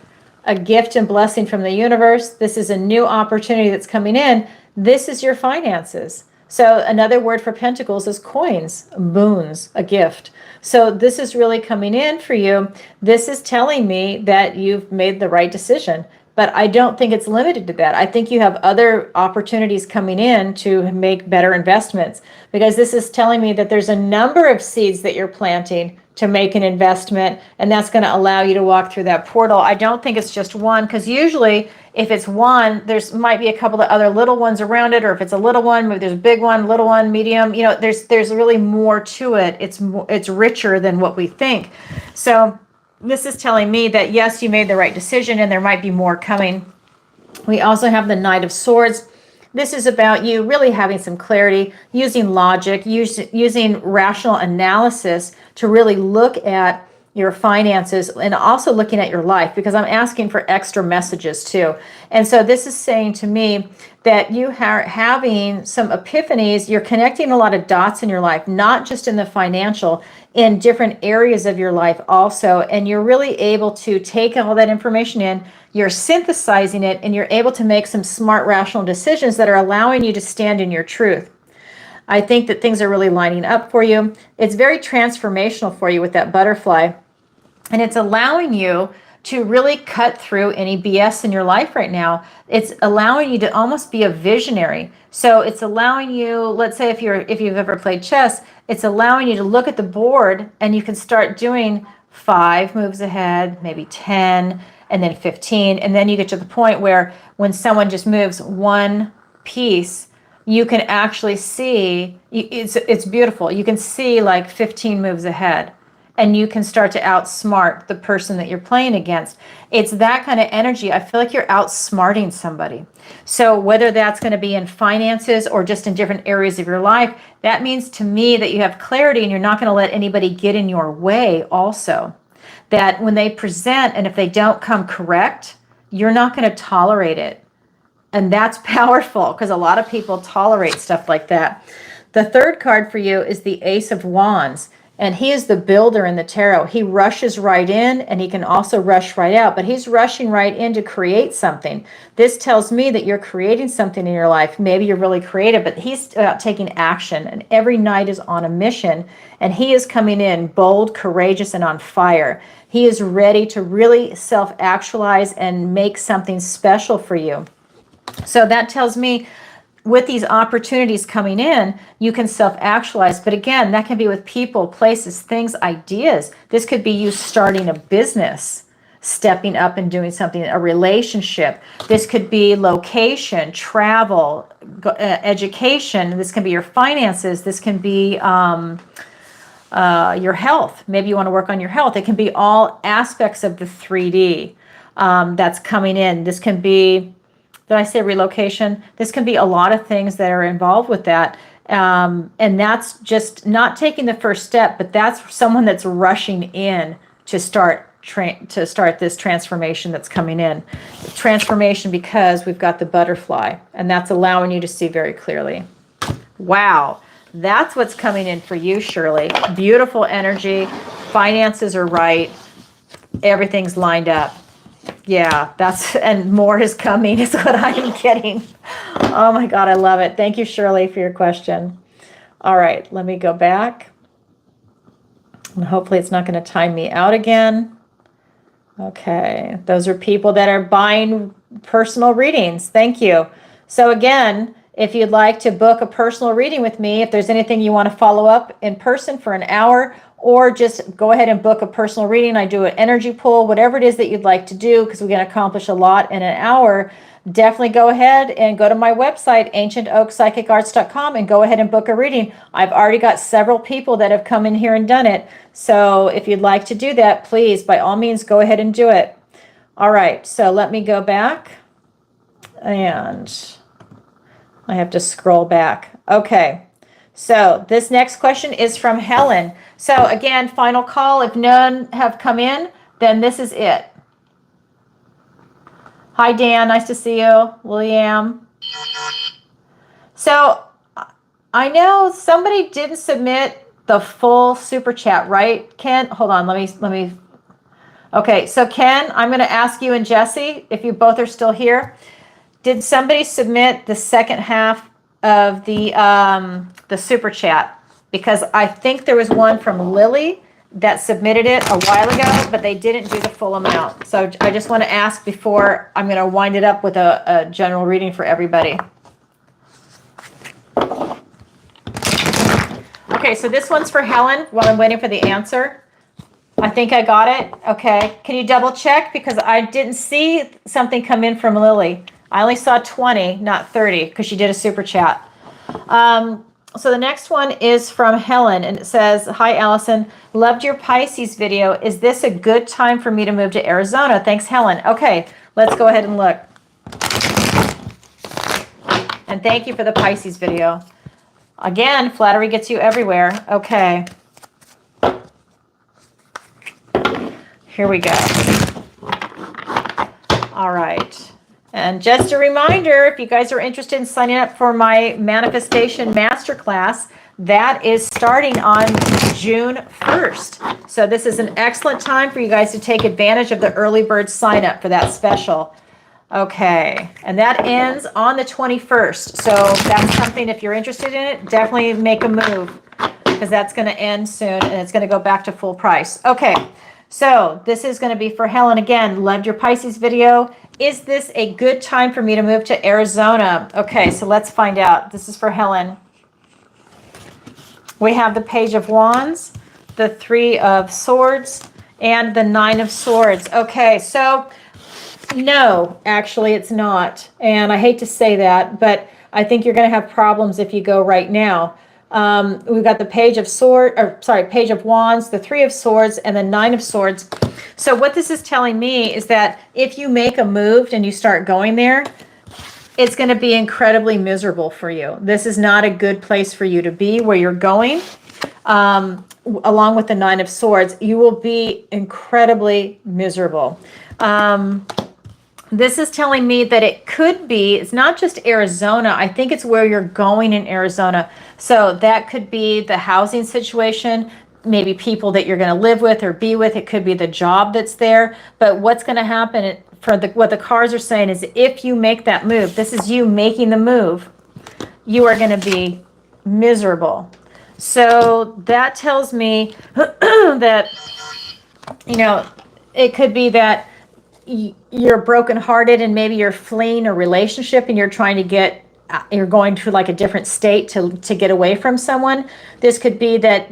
a gift and blessing from the universe. This is a new opportunity that's coming in. This is your finances. So another word for pentacles is coins, boons, a gift. So this is really coming in for you. This is telling me that you've made the right decision. But I don't think it's limited to that. I think you have other opportunities coming in to make better investments, because this is telling me that there's a number of seeds that you're planting to make an investment, and that's going to allow you to walk through that portal. I don't think it's just one, because usually if it's one, there's might be a couple of other little ones around it, or if it's a little one, maybe there's a big one, little one, medium. You know, there's really more to it. It's richer than what we think. So this is telling me that yes, you made the right decision, and there might be more coming. We also have the Knight of Swords. This is about you really having some clarity, using logic, using rational analysis to really look at your finances, and also looking at your life, because I'm asking for extra messages too. And so this is saying to me that you are having some epiphanies. You're connecting a lot of dots in your life, not just in the financial, in different areas of your life also. And you're really able to take all that information in, you're synthesizing it, and you're able to make some smart, rational decisions that are allowing you to stand in your truth. I think that things are really lining up for you. It's very transformational for you with that butterfly. And it's allowing you to really cut through any BS in your life right now. It's allowing you to almost be a visionary. So it's allowing you, let's say if you've ever played chess, it's allowing you to look at the board, and you can start doing 5 moves ahead, maybe 10, and then 15. And then you get to the point where when someone just moves 1 piece, you can actually see, it's beautiful. You can see like 15 moves ahead, and you can start to outsmart the person that you're playing against. It's that kind of energy. I feel like you're outsmarting somebody. So whether that's going to be in finances or just in different areas of your life, that means to me that you have clarity and you're not going to let anybody get in your way also. That when they present, and if they don't come correct, you're not going to tolerate it. And that's powerful, because a lot of people tolerate stuff like that. The third card for you is the Ace of Wands. And he is the builder in the tarot. He rushes right in, and he can also rush right out, but he's rushing right in to create something. This tells me that you're creating something in your life. Maybe you're really creative, but he's taking action, and every night is on a mission, and he is coming in bold, courageous, and on fire. He is ready to really self-actualize and make something special for you. So that tells me with these opportunities coming in, you can self-actualize. But again, that can be with people, places, things, ideas. This could be you starting a business, stepping up and doing something, a relationship. This could be location, travel, education. This can be your finances. This can be your health. Maybe you want to work on your health. It can be all aspects of the 3D that's coming in. This can be, did I say relocation? This can be a lot of things that are involved with that. And that's just not taking the first step, but that's someone that's rushing in to start this transformation that's coming in. Transformation, because we've got the butterfly, and that's allowing you to see very clearly. Wow. That's what's coming in for you, Shirley. Beautiful energy. Finances are right. Everything's lined up. Yeah, and more is coming is what I'm getting. Oh my God, I love it. Thank you, Shirley, for your question. All right, let me go back. And hopefully it's not going to time me out again. Okay, those are people that are buying personal readings. Thank you. So again, if you'd like to book a personal reading with me, if there's anything you want to follow up in person for an hour, or just go ahead and book a personal reading. I do an energy pull, whatever it is that you'd like to do, because we can accomplish a lot in an hour. Definitely go ahead and go to my website, ancientoakpsychicarts.com, and go ahead and book a reading. I've already got several people that have come in here and done it. So if you'd like to do that, please, by all means, go ahead and do it. All right, so let me go back, and I have to scroll back. Okay. So this next question is from Helen. So again, final call. If none have come in, then this is it. Hi, Dan. Nice to see you. William. So I know somebody didn't submit the full super chat, right? Ken, hold on. Let me. Okay. So Ken, I'm going to ask you and Jesse, if you both are still here, did somebody submit the second half of the super chat? Because I think there was one from Lily that submitted it a while ago, but they didn't do the full amount. So I just want to ask before I'm going to wind it up with a general reading for everybody. Okay, so this one's for Helen while I'm waiting for the answer. I think I got it. Okay, can you double check? Because I didn't see something come in from Lily. I only saw 20, not 30, because she did a super chat. So the next one is from Helen, and it says, "Hi, Allison. Loved your Pisces video. Is this a good time for me to move to Arizona? Thanks, Helen." Okay, let's go ahead and look. And thank you for the Pisces video. Again, flattery gets you everywhere. Okay. Here we go. All right. And just a reminder, if you guys are interested in signing up for my Manifestation Masterclass, that is starting on June 1st. So this is an excellent time for you guys to take advantage of the early bird sign up for that special. Okay, and that ends on the 21st. So that's something, if you're interested in it, definitely make a move, because that's going to end soon and it's going to go back to full price. Okay, so this is going to be for Helen again. Loved your Pisces video. Is this a good time for me to move to Arizona? Okay, so let's find out. This is for Helen. We have the Page of Wands, the Three of Swords, and the Nine of Swords. Okay, so no, actually it's not. And I hate to say that, but I think you're going to have problems if you go right now. We've got the Page of Page of Wands, the Three of Swords, and the Nine of Swords. So what this is telling me is that if you make a move and you start going there, it's going to be incredibly miserable for you. This is not a good place for you to be where you're going. Along with the Nine of Swords, you will be incredibly miserable. This is telling me that it could be, it's not just Arizona. I think it's where you're going in Arizona. So that could be the housing situation, maybe people that you're going to live with or be with. It could be the job that's there. But what's going to happen what the cards are saying is if you make that move, this is you making the move, you are going to be miserable. So that tells me that, it could be that you're brokenhearted and maybe you're fleeing a relationship and you're going to like a different state to get away from someone. This could be that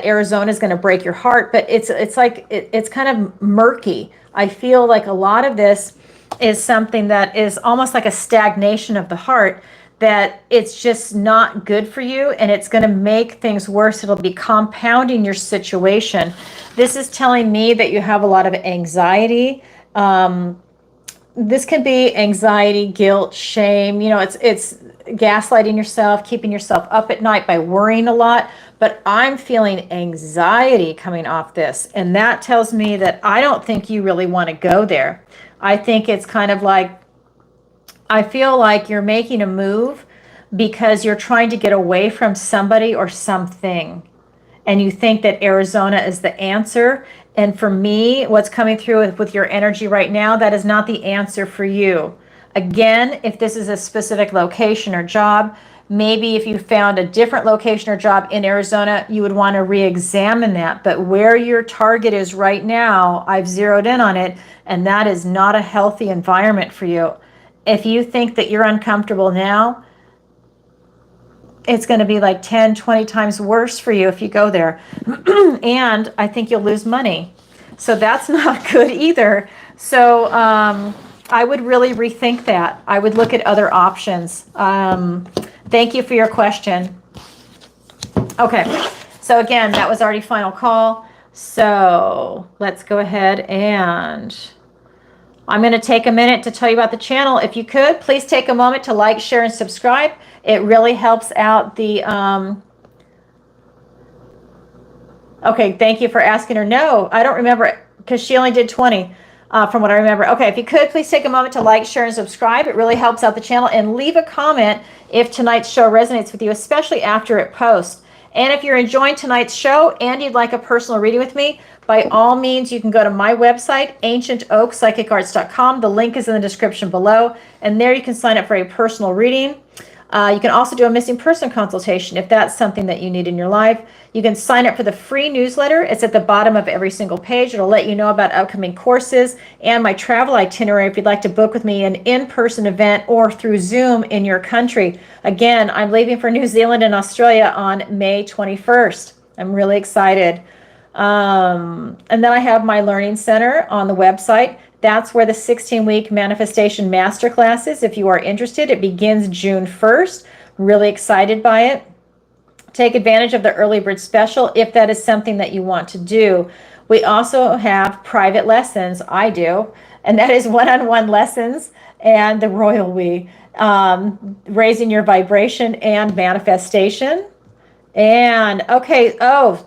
Arizona is going to break your heart, but it's like it's kind of murky. I feel like a lot of this is something that is almost like a stagnation of the heart, that it's just not good for you and it's going to make things worse. It'll be compounding your situation. This is telling me that you have a lot of anxiety. This can be anxiety, guilt, shame. It's gaslighting yourself, keeping yourself up at night by worrying a lot. But I'm feeling anxiety coming off this. And that tells me that I don't think you really want to go there. I think it's kind of like, I feel like you're making a move because you're trying to get away from somebody or something. And you think that Arizona is the answer. And for me, what's coming through with your energy right now, that is not the answer for you. Again, if this is a specific location or job, maybe if you found a different location or job in Arizona, you would want to re-examine that. But where your target is right now, I've zeroed in on it, and that is not a healthy environment for you. If you think that you're uncomfortable now, it's going to be like 10, 20 times worse for you if you go there. And I think you'll lose money. So that's not good either. So I would really rethink that. I would look at other options. Thank you for your question. Okay. So again, that was already final call. So let's go ahead and I'm going to take a minute to tell you about the channel. If you could, please take a moment to like, share, and subscribe. It really helps out the... Okay, thank you for asking her. No, I don't remember because she only did 20 from what I remember. Okay, if you could, please take a moment to like, share, and subscribe. It really helps out the channel. And leave a comment if tonight's show resonates with you, especially after it posts. And if you're enjoying tonight's show and you'd like a personal reading with me, by all means, you can go to my website, ancientoakpsychicarts.com. The link is in the description below. And there you can sign up for a personal reading. You can also do a missing person consultation if that's something that you need in your life. You can sign up for the free newsletter. It's at the bottom of every single page. It'll let you know about upcoming courses and my travel itinerary if you'd like to book with me an in-person event or through Zoom in your country. Again, I'm leaving for New Zealand and Australia on May 21st. I'm really excited. And then I have my learning center on the website. That's where the 16-week manifestation masterclass is. If you are interested, it begins June 1st. Really excited by it. Take advantage of the early bird special if that is something that you want to do. We also have private lessons. I do. And that is one-on-one lessons and the royal we. Raising your vibration and manifestation. And okay, I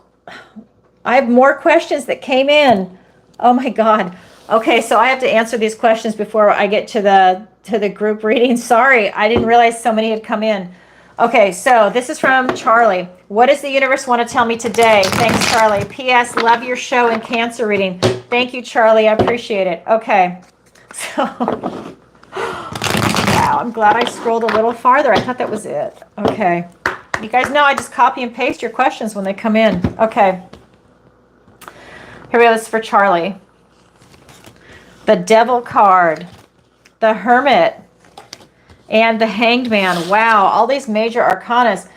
have more questions that came in. Oh my God. Okay, so I have to answer these questions before I get to the group reading. Sorry, I didn't realize so many had come in. Okay, so this is from Charlie. What does the universe want to tell me today? Thanks, Charlie. P.S. Love your show and cancer reading. Thank you, Charlie. I appreciate it. Okay, so wow, I'm glad I scrolled a little farther. I thought that was it. Okay, you guys know I just copy and paste your questions when they come in. Okay, here we go. This is for Charlie. The Devil card, the Hermit, and the Hanged Man. Wow, all these major arcanas.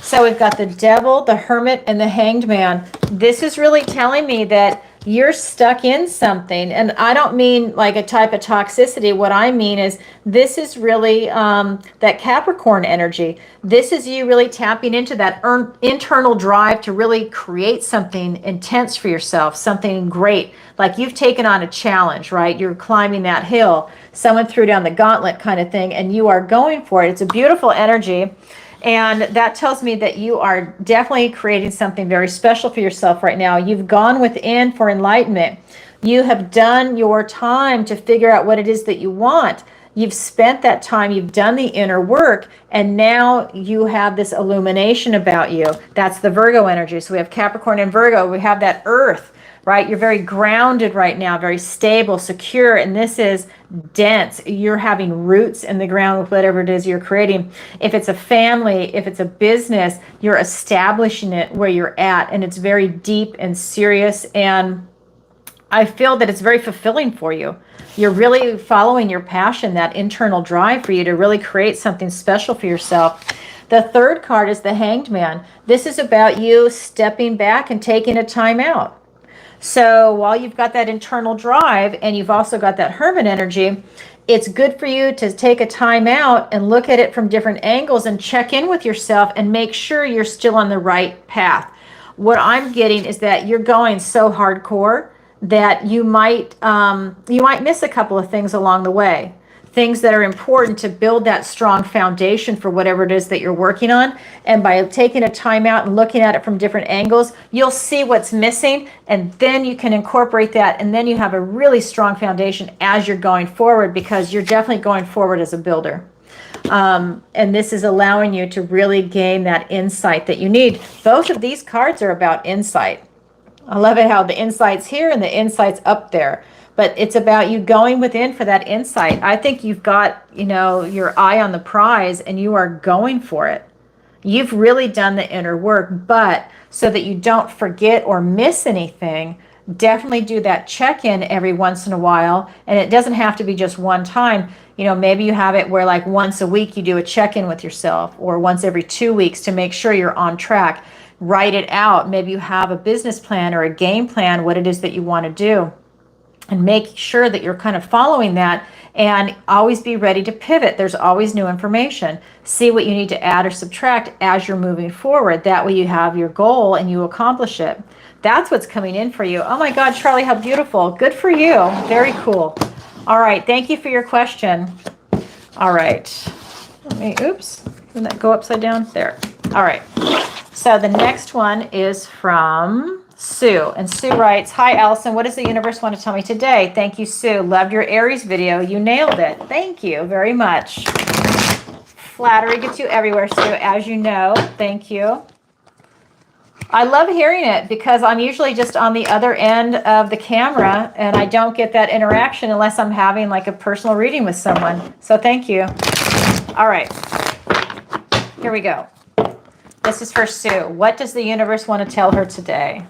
So we've got the Devil, the Hermit, and the Hanged Man. This is really telling me that you're stuck in something. And I don't mean like a type of toxicity. What I mean is this is really that Capricorn energy. This is you really tapping into that internal drive to really create something intense for yourself, something great. Like you've taken on a challenge, right? You're climbing that hill. Someone threw down the gauntlet kind of thing, and you are going for it. It's a beautiful energy. And that tells me that you are definitely creating something very special for yourself right now. You've gone within for enlightenment. You have done your time to figure out what it is that you want. You've spent that time, you've done the inner work, and now you have this illumination about you. That's the Virgo energy. So we have Capricorn and Virgo. We have that earth, right? You're very grounded right now, very stable, secure, and this is dense. You're having roots in the ground with whatever it is you're creating. If it's a family, if it's a business, you're establishing it where you're at, and it's very deep and serious, and I feel that it's very fulfilling for you. You're really following your passion, that internal drive for you to really create something special for yourself. The third card is the Hanged Man. This is about you stepping back and taking a time out. So while you've got that internal drive and you've also got that Hermit energy, it's good for you to take a time out and look at it from different angles and check in with yourself and make sure you're still on the right path. What I'm getting is that you're going so hardcore that you might miss a couple of things along the way. Things that are important to build that strong foundation for whatever it is that you're working on. And by taking a time out and looking at it from different angles, you'll see what's missing, and then you can incorporate that, and then you have a really strong foundation as you're going forward, because you're definitely going forward as a builder. And this is allowing you to really gain that insight that you need. Both of these cards are about insight. I love it how the insight's here and the insight's up there. But it's about you going within for that insight. I think you've got, your eye on the prize and you are going for it. You've really done the inner work, but so that you don't forget or miss anything, definitely do that check-in every once in a while. And it doesn't have to be just one time. Maybe you have it where like once a week you do a check-in with yourself, or once every 2 weeks to make sure you're on track. Write it out. Maybe you have a business plan or a game plan, what it is that you want to do. And make sure that you're kind of following that, and always be ready to pivot. There's always new information. See what you need to add or subtract as you're moving forward. That way you have your goal and you accomplish it. That's what's coming in for you. Oh my God, Charlie, how beautiful. Good for you. Very cool. All right. Thank you for your question. All right. Oops. Didn't that go upside down? There. All right. So the next one is from Sue. And Sue writes, "Hi, Allison. What does the universe want to tell me today?" Thank you, Sue. Loved your Aries video. You nailed it. Thank you very much. Flattery gets you everywhere, Sue, as you know. Thank you. I love hearing it because I'm usually just on the other end of the camera and I don't get that interaction unless I'm having like a personal reading with someone. So thank you. All right. Here we go. This is for Sue. What does the universe want to tell her today?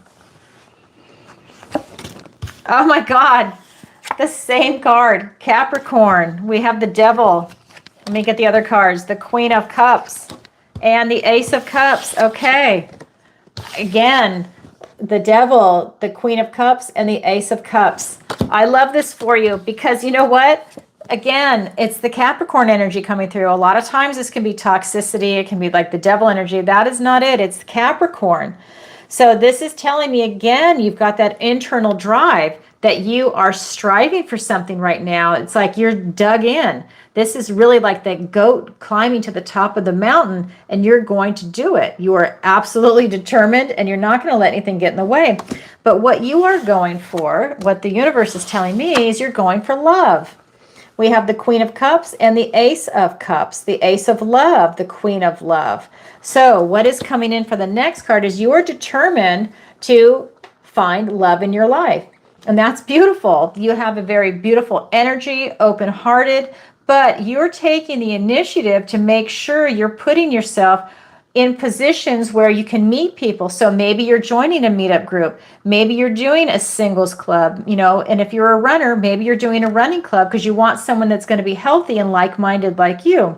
Oh my God, the same card, Capricorn. We have the Devil. Let me get the other cards. The Queen of Cups and the Ace of Cups. Okay. Again, the Devil, the Queen of Cups, and the Ace of Cups. I love this for you because you know what? Again, it's the Capricorn energy coming through. A lot of times this can be toxicity. It can be like the Devil energy. That is not it. It's Capricorn. So this is telling me again, you've got that internal drive that you are striving for something right now. It's like you're dug in. This is really like the goat climbing to the top of the mountain, and you're going to do it. You are absolutely determined, and you're not going to let anything get in the way. But what you are going for, what the universe is telling me, is you're going for love. We have the Queen of Cups and the Ace of Cups, the Ace of Love, the Queen of Love. So what is coming in for the next card is you are determined to find love in your life. And that's beautiful. You have a very beautiful energy, open-hearted, but you're taking the initiative to make sure you're putting yourself in positions where you can meet people. So maybe you're joining a meetup group. Maybe you're doing a singles club, and if you're a runner, maybe you're doing a running club because you want someone that's going to be healthy and like-minded like you.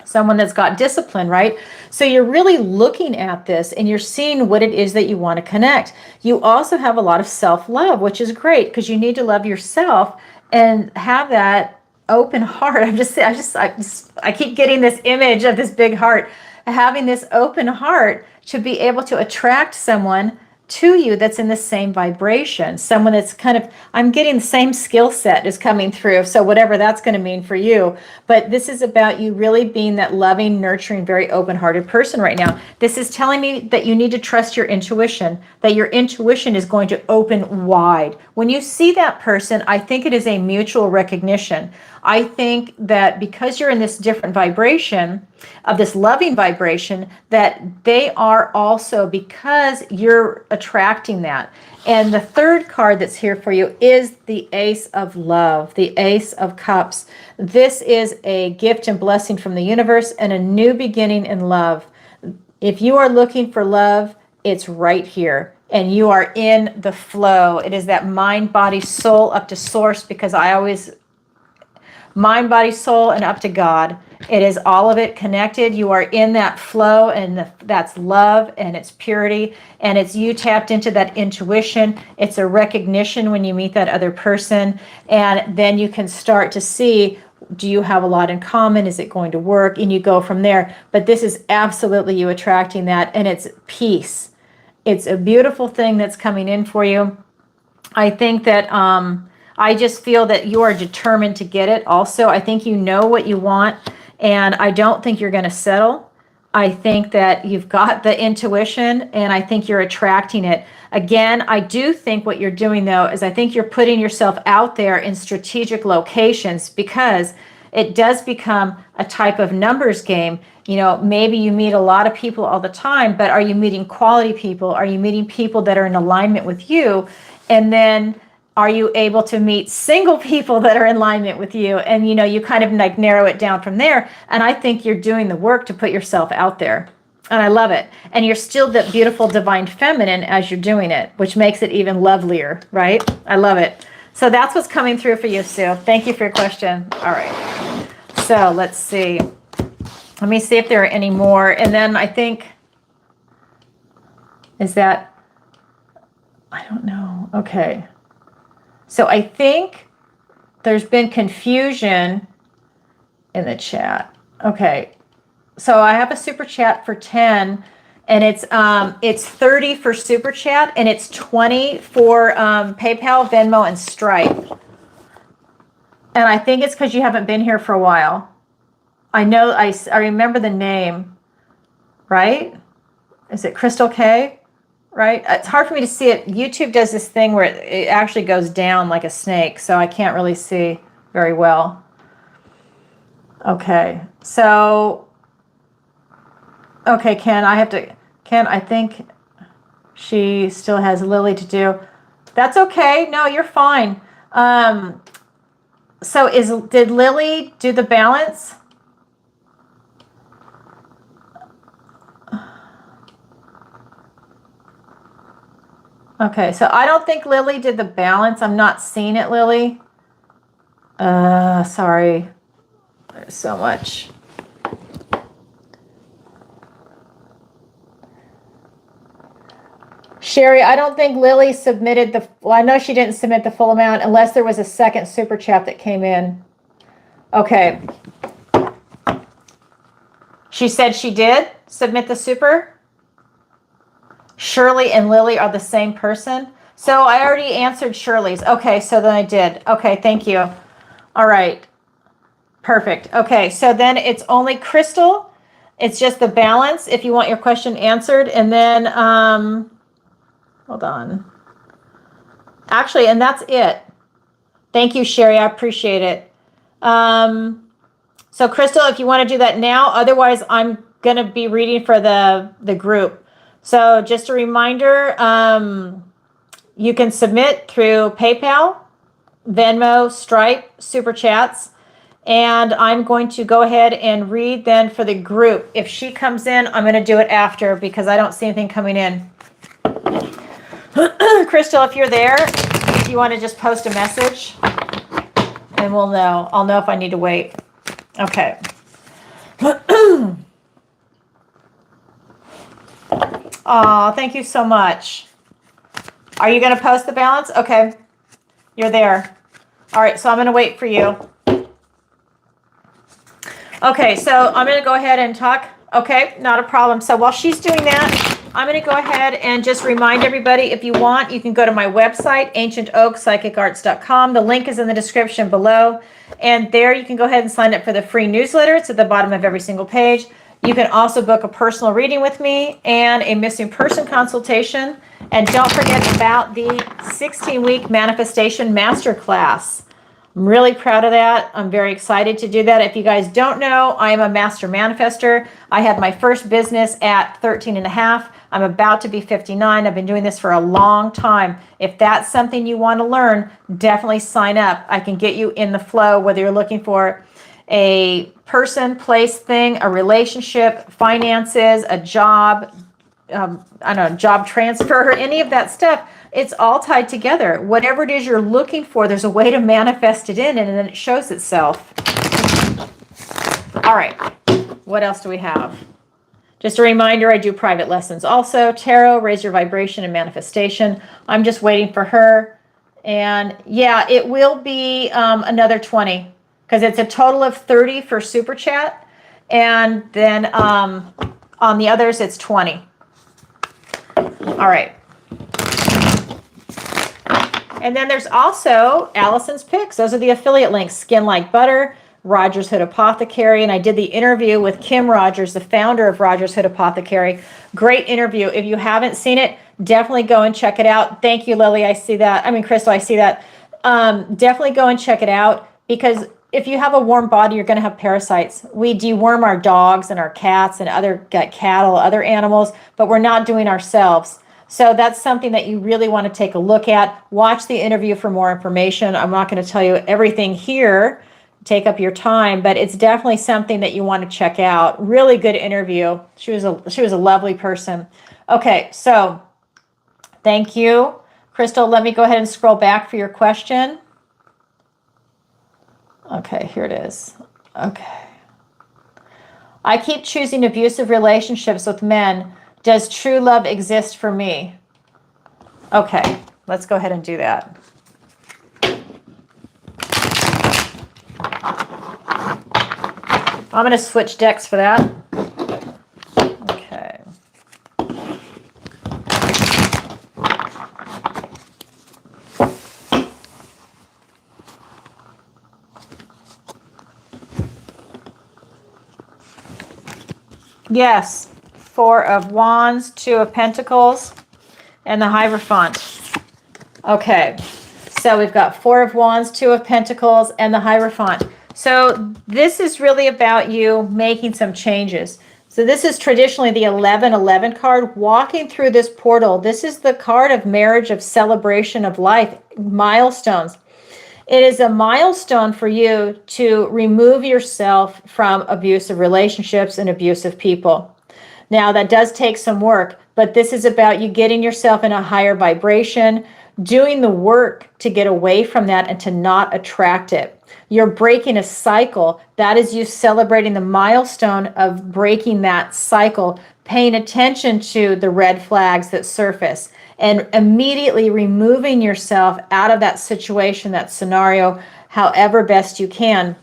someone that's got discipline, right? So you're really looking at this and you're seeing what it is that you want to connect. You also have a lot of self-love, which is great because you need to love yourself and have that open heart. I keep getting this image of this big heart, having this open heart to be able to attract someone to you that's in the same vibration, someone that's kind of, I'm getting the same skill set is coming through. So whatever that's going to mean for you, but this is about you really being that loving, nurturing, very open-hearted person right now. This is telling me that you need to trust your intuition, that your intuition is going to open wide. When you see that person, I think it is a mutual recognition. I think that because you're in this different vibration, of this loving vibration, that they are also, because you're attracting that. And the third card that's here for you is the Ace of Love, the Ace of Cups. This is a gift and blessing from the universe and a new beginning in love. If you are looking for love, it's right here. And you are in the flow. It is that mind, body, soul up to source, because I always mind, body, soul, and up to God. It is all of it connected. You are in that flow, and that's love, and it's purity, and it's you tapped into that intuition. It's a recognition when you meet that other person, and then you can start to see, do you have a lot in common? Is it going to work? And you go from there. But this is absolutely you attracting that, and it's peace. It's a beautiful thing that's coming in for you. I think that I just feel that you are determined to get it. Also, I think you know what you want, and I don't think you're going to settle. I think that you've got the intuition, and I think you're attracting it. Again, I do think what you're doing, though, is I think you're putting yourself out there in strategic locations, because it does become a type of numbers game. You know, maybe you meet a lot of people all the time, but are you meeting quality people? Are you meeting people that are in alignment with you? And then are you able to meet single people that are in alignment with you? And, you know, you kind of like narrow it down from there. And I think you're doing the work to put yourself out there. And I love it. And you're still that beautiful divine feminine as you're doing it, which makes it even lovelier, right? I love it. So that's what's coming through for you, Sue. Thank you for your question. All right. So let's see. Let me see if there are any more. And then I think, is that, I don't know. Okay. So I think there's been confusion in the chat. Okay. So I have a super chat for 10, and it's 30 for super chat, and it's 20 for PayPal, Venmo, and Stripe. And I think it's because you haven't been here for a while. I know, I remember the name, right? Is it Crystal K? Right? It's hard for me to see it. YouTube does this thing where it actually goes down like a snake, so I can't really see very well. Okay, so, okay, Ken, I think she still has Lily to do. That's okay. No, you're fine. So did Lily do the balance? Okay, so I don't think Lily did the balance. I'm not seeing it, Lily. Sorry. There's so much. Sherry, I don't think Lily submitted the, well, I know she didn't submit the full amount unless there was a second super chat that came in. Okay. She said she did submit the super. Shirley and Lily are the same person. So I already answered Shirley's. Okay, so then I did. Okay, thank you. All right. Perfect. Okay, so then it's only Crystal. It's just the balance if you want your question answered. And then, hold on. Actually, and that's it. Thank you, Sherry. I appreciate it. So Crystal, if you want to do that now, otherwise I'm going to be reading for the group. So just a reminder, you can submit through PayPal, Venmo, Stripe, SuperChats, and I'm going to go ahead and read then for the group. If she comes in, I'm going to do it after because I don't see anything coming in. Crystal, if you're there, if you want to just post a message, and we'll know. I'll know if I need to wait. Okay. Oh, thank you so much. Are you going to post the balance? Okay. You're there. All right. So I'm going to wait for you. Okay. So I'm going to go ahead and talk. Okay. Not a problem. So while she's doing that, I'm going to go ahead and just remind everybody, if you want, you can go to my website, ancientoakpsychicarts.com. The link is in the description below. And there you can go ahead and sign up for the free newsletter. It's at the bottom of every single page. You can also book a personal reading with me and a missing person consultation. And don't forget about the 16-week manifestation masterclass. I'm really proud of that. I'm very excited to do that. If you guys don't know, I am a master manifester. I had my first business at 13 and a half. I'm about to be 59. I've been doing this for a long time. If that's something you want to learn, definitely sign up. I can get you in the flow, whether you're looking for a person, place, thing, a relationship, finances, a job, I don't know, job transfer, any of that stuff. It's all tied together. Whatever it is you're looking for, there's a way to manifest it in, and then it shows itself. All right. What else do we have? Just a reminder, I do private lessons also. Tarot, raise your vibration, and manifestation. I'm just waiting for her. And yeah, it will be another 20, because it's a total of 30 for SuperChat. And then on the others, it's 20. All right. And then there's also Allison's picks. Those are the affiliate links. Skin Like Butter, Rogers Hood Apothecary. And I did the interview with Kim Rogers, the founder of Rogers Hood Apothecary. Great interview. If you haven't seen it, definitely go and check it out. Thank you, Lily. I see that. I mean, Crystal, I see that. Definitely go and check it out, because if you have a warm body, you're going to have parasites. We deworm our dogs and our cats and other cattle, other animals, but we're not doing ourselves. So that's something that you really want to take a look at. Watch the interview for more information. I'm not going to tell you everything here, take up your time, but it's definitely something that you want to check out. Really good interview. She was a lovely person. Okay, so thank you. Crystal, let me go ahead and scroll back for your question. Okay, here it is. Okay. I keep choosing abusive relationships with men. Does true love exist for me? Okay, let's go ahead and do that. I'm going to switch decks for that. Okay. Yes. 4 of Wands, 2 of Pentacles, and the Hierophant. Okay, so we've got 4 of Wands, 2 of Pentacles, and the Hierophant. So this is really about you making some changes. So this is traditionally the 1111 card, walking through this portal. This is the card of marriage, of celebration of life, milestones. It is a milestone for you to remove yourself from abusive relationships and abusive people. Now, that does take some work, but this is about you getting yourself in a higher vibration, doing the work to get away from that and to not attract it. You're breaking a cycle. That is you celebrating the milestone of breaking that cycle, paying attention to the red flags that surface, and immediately removing yourself out of that situation, that scenario, however best you can.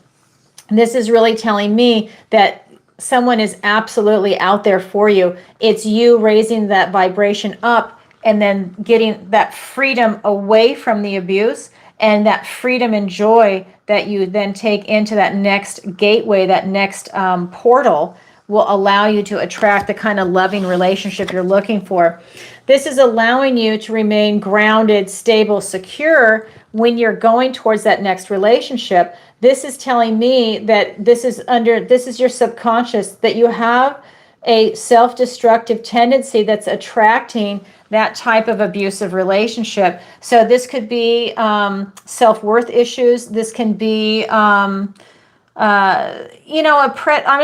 And this is really telling me that someone is absolutely out there for you. It's you raising that vibration up and then getting that freedom away from the abuse, and that freedom and joy that you then take into that next gateway, that next portal, will allow you to attract the kind of loving relationship you're looking for. This is allowing you to remain grounded, stable, secure when you're going towards that next relationship. This is telling me that this is your subconscious, that you have a self-destructive tendency that's attracting that type of abusive relationship. So this could be self-worth issues. This can be, I'm just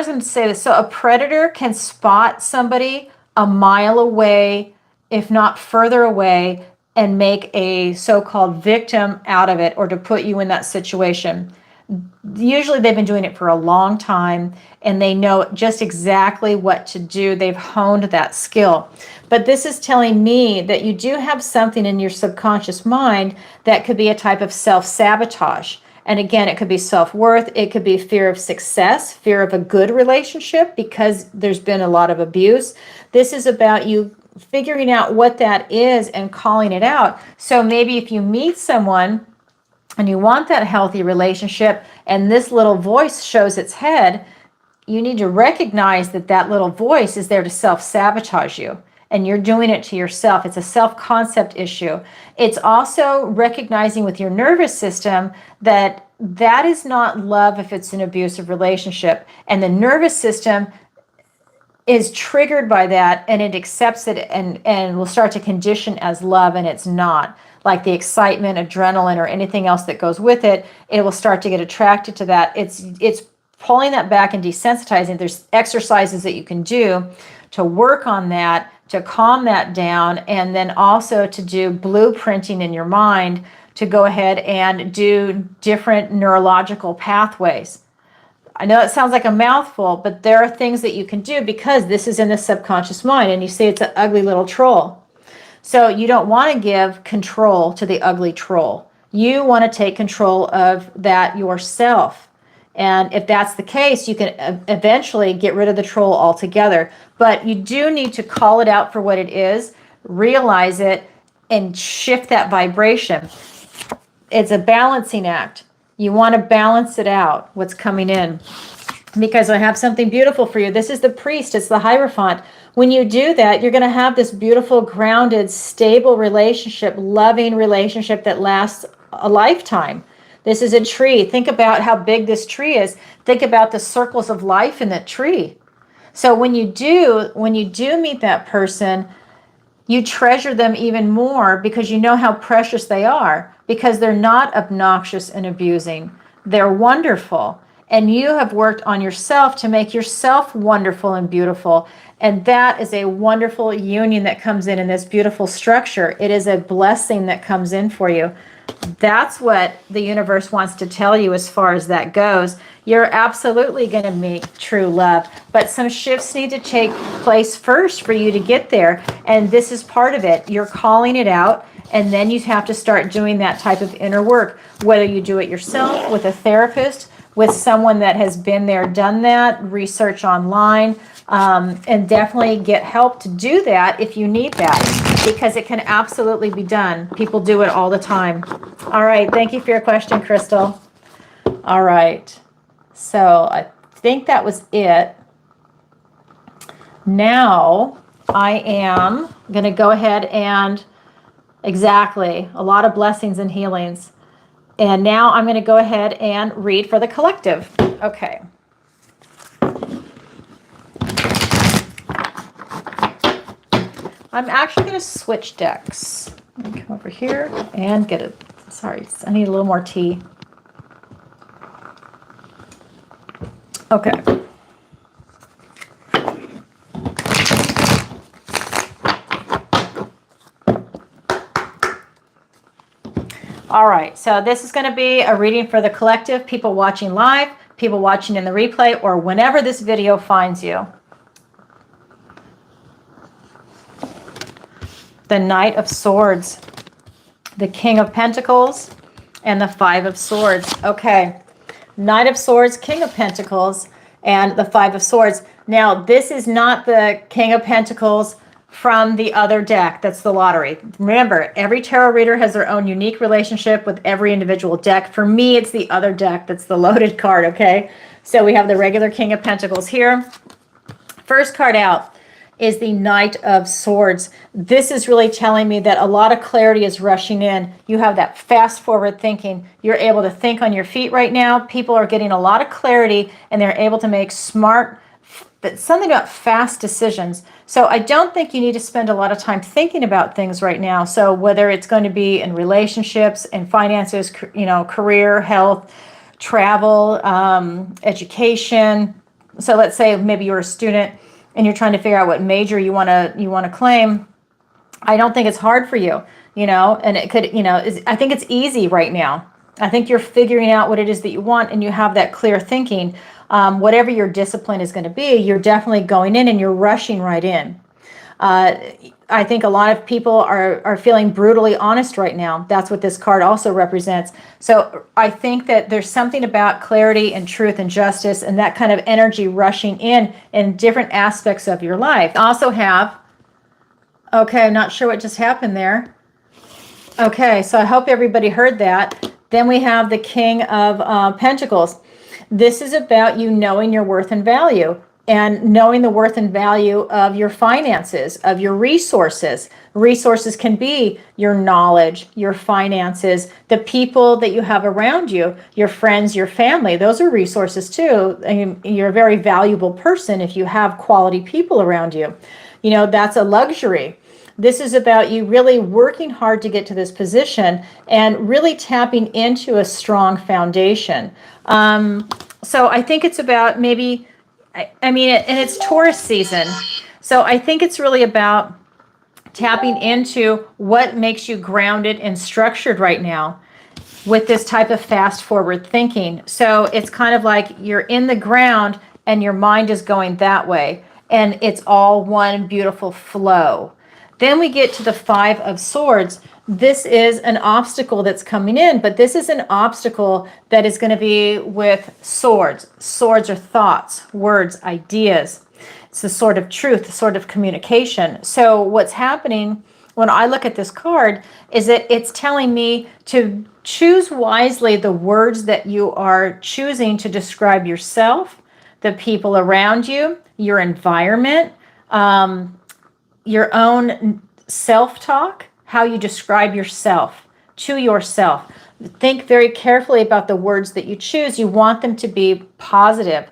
going to say this. So a predator can spot somebody a mile away, if not further away, and make a so-called victim out of it, or to put you in that situation. Usually they've been doing it for a long time and they know just exactly what to do. They've honed that skill. But this is telling me that you do have something in your subconscious mind that could be a type of self-sabotage. And again, it could be self-worth. It could be fear of success, fear of a good relationship because there's been a lot of abuse. This is about you figuring out what that is and calling it out. So maybe if you meet someone and you want that healthy relationship and this little voice shows its head, you need to recognize that that little voice is there to self-sabotage you. And you're doing it to yourself. It's a self-concept issue. It's also recognizing with your nervous system that that is not love if it's an abusive relationship. And the nervous system is triggered by that and it accepts it and will start to condition as love, and it's not. Like the excitement, adrenaline, or anything else that goes with it, it will start to get attracted to that. It's pulling that back and desensitizing. There's exercises that you can do to work on that, to calm that down, and then also to do blueprinting in your mind to go ahead and do different neurological pathways. I know it sounds like a mouthful, but there are things that you can do because this is in the subconscious mind, and you see it's an ugly little troll. So you don't want to give control to the ugly troll. You want to take control of that yourself. And if that's the case, you can eventually get rid of the troll altogether. But you do need to call it out for what it is, realize it, and shift that vibration. It's a balancing act. You want to balance it out, what's coming in. Because I have something beautiful for you. This is the priest. It's the Hierophant. When you do that, you're going to have this beautiful, grounded, stable relationship, loving relationship that lasts a lifetime. This is a tree. Think about how big this tree is. Think about the circles of life in that tree. So when you do meet that person, you treasure them even more because you know how precious they are, because they're not obnoxious and abusing. They're wonderful. And you have worked on yourself to make yourself wonderful and beautiful. And that is a wonderful union that comes in this beautiful structure. It is a blessing that comes in for you. That's what the universe wants to tell you as far as that goes. You're absolutely going to meet true love, but some shifts need to take place first for you to get there. And this is part of it. You're calling it out, and then you have to start doing that type of inner work, whether you do it yourself, with a therapist, with someone that has been there, done that, research online, and definitely get help to do that if you need that, because it can absolutely be done. People do it all the time. All right. Thank you for your question, Crystal. All right. So I think that was it. Now I am going to go ahead and exactly a lot of blessings and healings. And now I'm going to go ahead and read for the collective. Okay. I'm actually going to switch decks. Let me come over here and get it. Sorry, I need a little more tea. Okay. All right, so this is going to be a reading for the collective, people watching live, people watching in the replay, or whenever this video finds you. The Knight of Swords, the King of Pentacles, and the Five of Swords. Okay, Knight of Swords, King of Pentacles, and the Five of Swords. Now, this is not the King of Pentacles from the other deck. That's the lottery. Remember, every tarot reader has their own unique relationship with every individual deck. For me, it's the other deck that's the loaded card, okay? So we have the regular King of Pentacles here. First card out is the Knight of Swords. This is really telling me that a lot of clarity is rushing in. You have that fast forward thinking. You're able to think on your feet right now. People are getting a lot of clarity and they're able to make smart, something about fast decisions. So I don't think you need to spend a lot of time thinking about things right now. So whether it's going to be in relationships and finances, you know, career, health, travel, education. So let's say maybe you're a student and you're trying to figure out what major you want to claim. I don't think it's hard for you, you know, and it could, you know, I think it's easy right now. I think you're figuring out what it is that you want, and you have that clear thinking. Whatever your discipline is going to be, you're definitely going in and you're rushing right in. I think a lot of people are feeling brutally honest right now. That's what this card also represents. So I think that there's something about clarity and truth and justice and that kind of energy rushing in different aspects of your life. Also have, okay, I'm not sure what just happened there. Okay, so I hope everybody heard that. Then we have the King of Pentacles. This is about you knowing your worth and value, and knowing the worth and value of your finances, of your resources. Resources can be your knowledge, your finances, the people that you have around you, your friends, your family. Those are resources too. And you're a very valuable person if you have quality people around you. You know, that's a luxury. This is about you really working hard to get to this position and really tapping into a strong foundation. So I think it's about maybe, I mean, and it's Taurus season. So I think it's really about tapping into what makes you grounded and structured right now with this type of fast forward thinking. So it's kind of like you're in the ground and your mind is going that way. And it's all one beautiful flow. Then we get to the Five of Swords. This is an obstacle that's coming in, but this is an obstacle that is going to be with swords. Swords are thoughts, words, ideas. It's the sword of truth, the sword of communication. So what's happening when I look at this card is that it's telling me to choose wisely the words that you are choosing to describe yourself, the people around you, your environment, your own self-talk, how you describe yourself to yourself. Think very carefully about the words that you choose. You want them to be positive.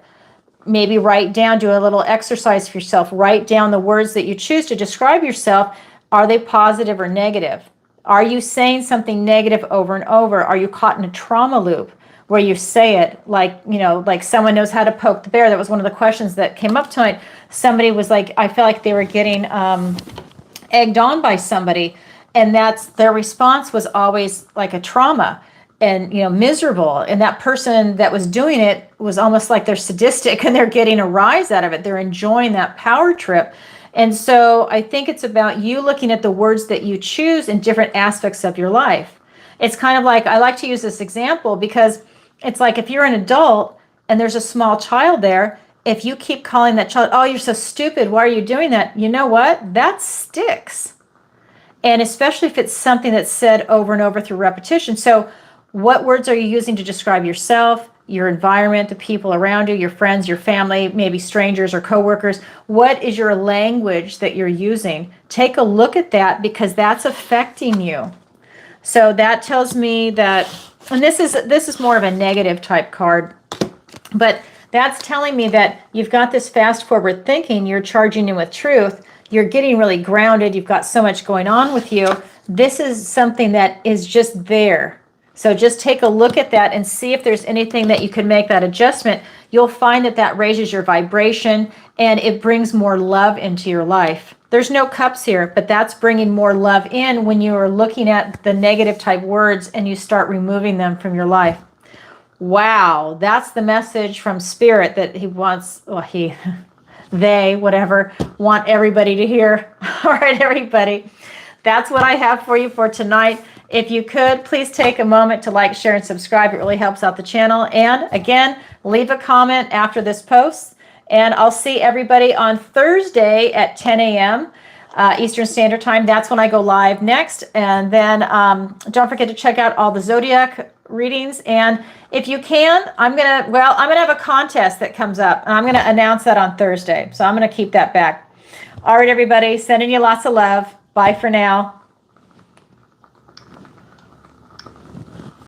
Maybe write down, do a little exercise for yourself. Write down the words that you choose to describe yourself. Are they positive or negative? Are you saying something negative over and over? Are you caught in a trauma loop where you say it like, you know, like someone knows how to poke the bear? That was one of the questions that came up tonight. Somebody was like, I felt like they were getting egged on by somebody, and that's their response was always like a trauma and, you know, miserable. And that person that was doing it was almost like they're sadistic and they're getting a rise out of it. They're enjoying that power trip. And so I think it's about you looking at the words that you choose in different aspects of your life. It's kind of like, I like to use this example because it's like if you're an adult and there's a small child there, if you keep calling that child, oh, you're so stupid, why are you doing that? You know what? That sticks. And especially if it's something that's said over and over through repetition. So what words are you using to describe yourself, your environment, the people around you, your friends, your family, maybe strangers or coworkers? What is your language that you're using? Take a look at that because that's affecting you. So that tells me that, and this is more of a negative type card, but that's telling me that you've got this fast forward thinking, you're charging in with truth, you're getting really grounded, you've got so much going on with you. This is something that is just there. So just take a look at that and see if there's anything that you can make that adjustment. You'll find that that raises your vibration and it brings more love into your life. There's no cups here, but that's bringing more love in when you are looking at the negative type words and you start removing them from your life. Wow, that's the message from Spirit that he wants, well, they, whatever, want everybody to hear. All right, everybody. That's what I have for you for tonight. If you could, please take a moment to like, share, and subscribe. It really helps out the channel. And again, leave a comment after this post. And I'll see everybody on Thursday at 10 a.m. Eastern Standard Time. That's when I go live next. And then don't forget to check out all the Zodiac readings. And if you can, I'm gonna have a contest that comes up, and I'm gonna announce that on Thursday. So I'm gonna keep that back. All right, everybody, sending you lots of love. Bye for now.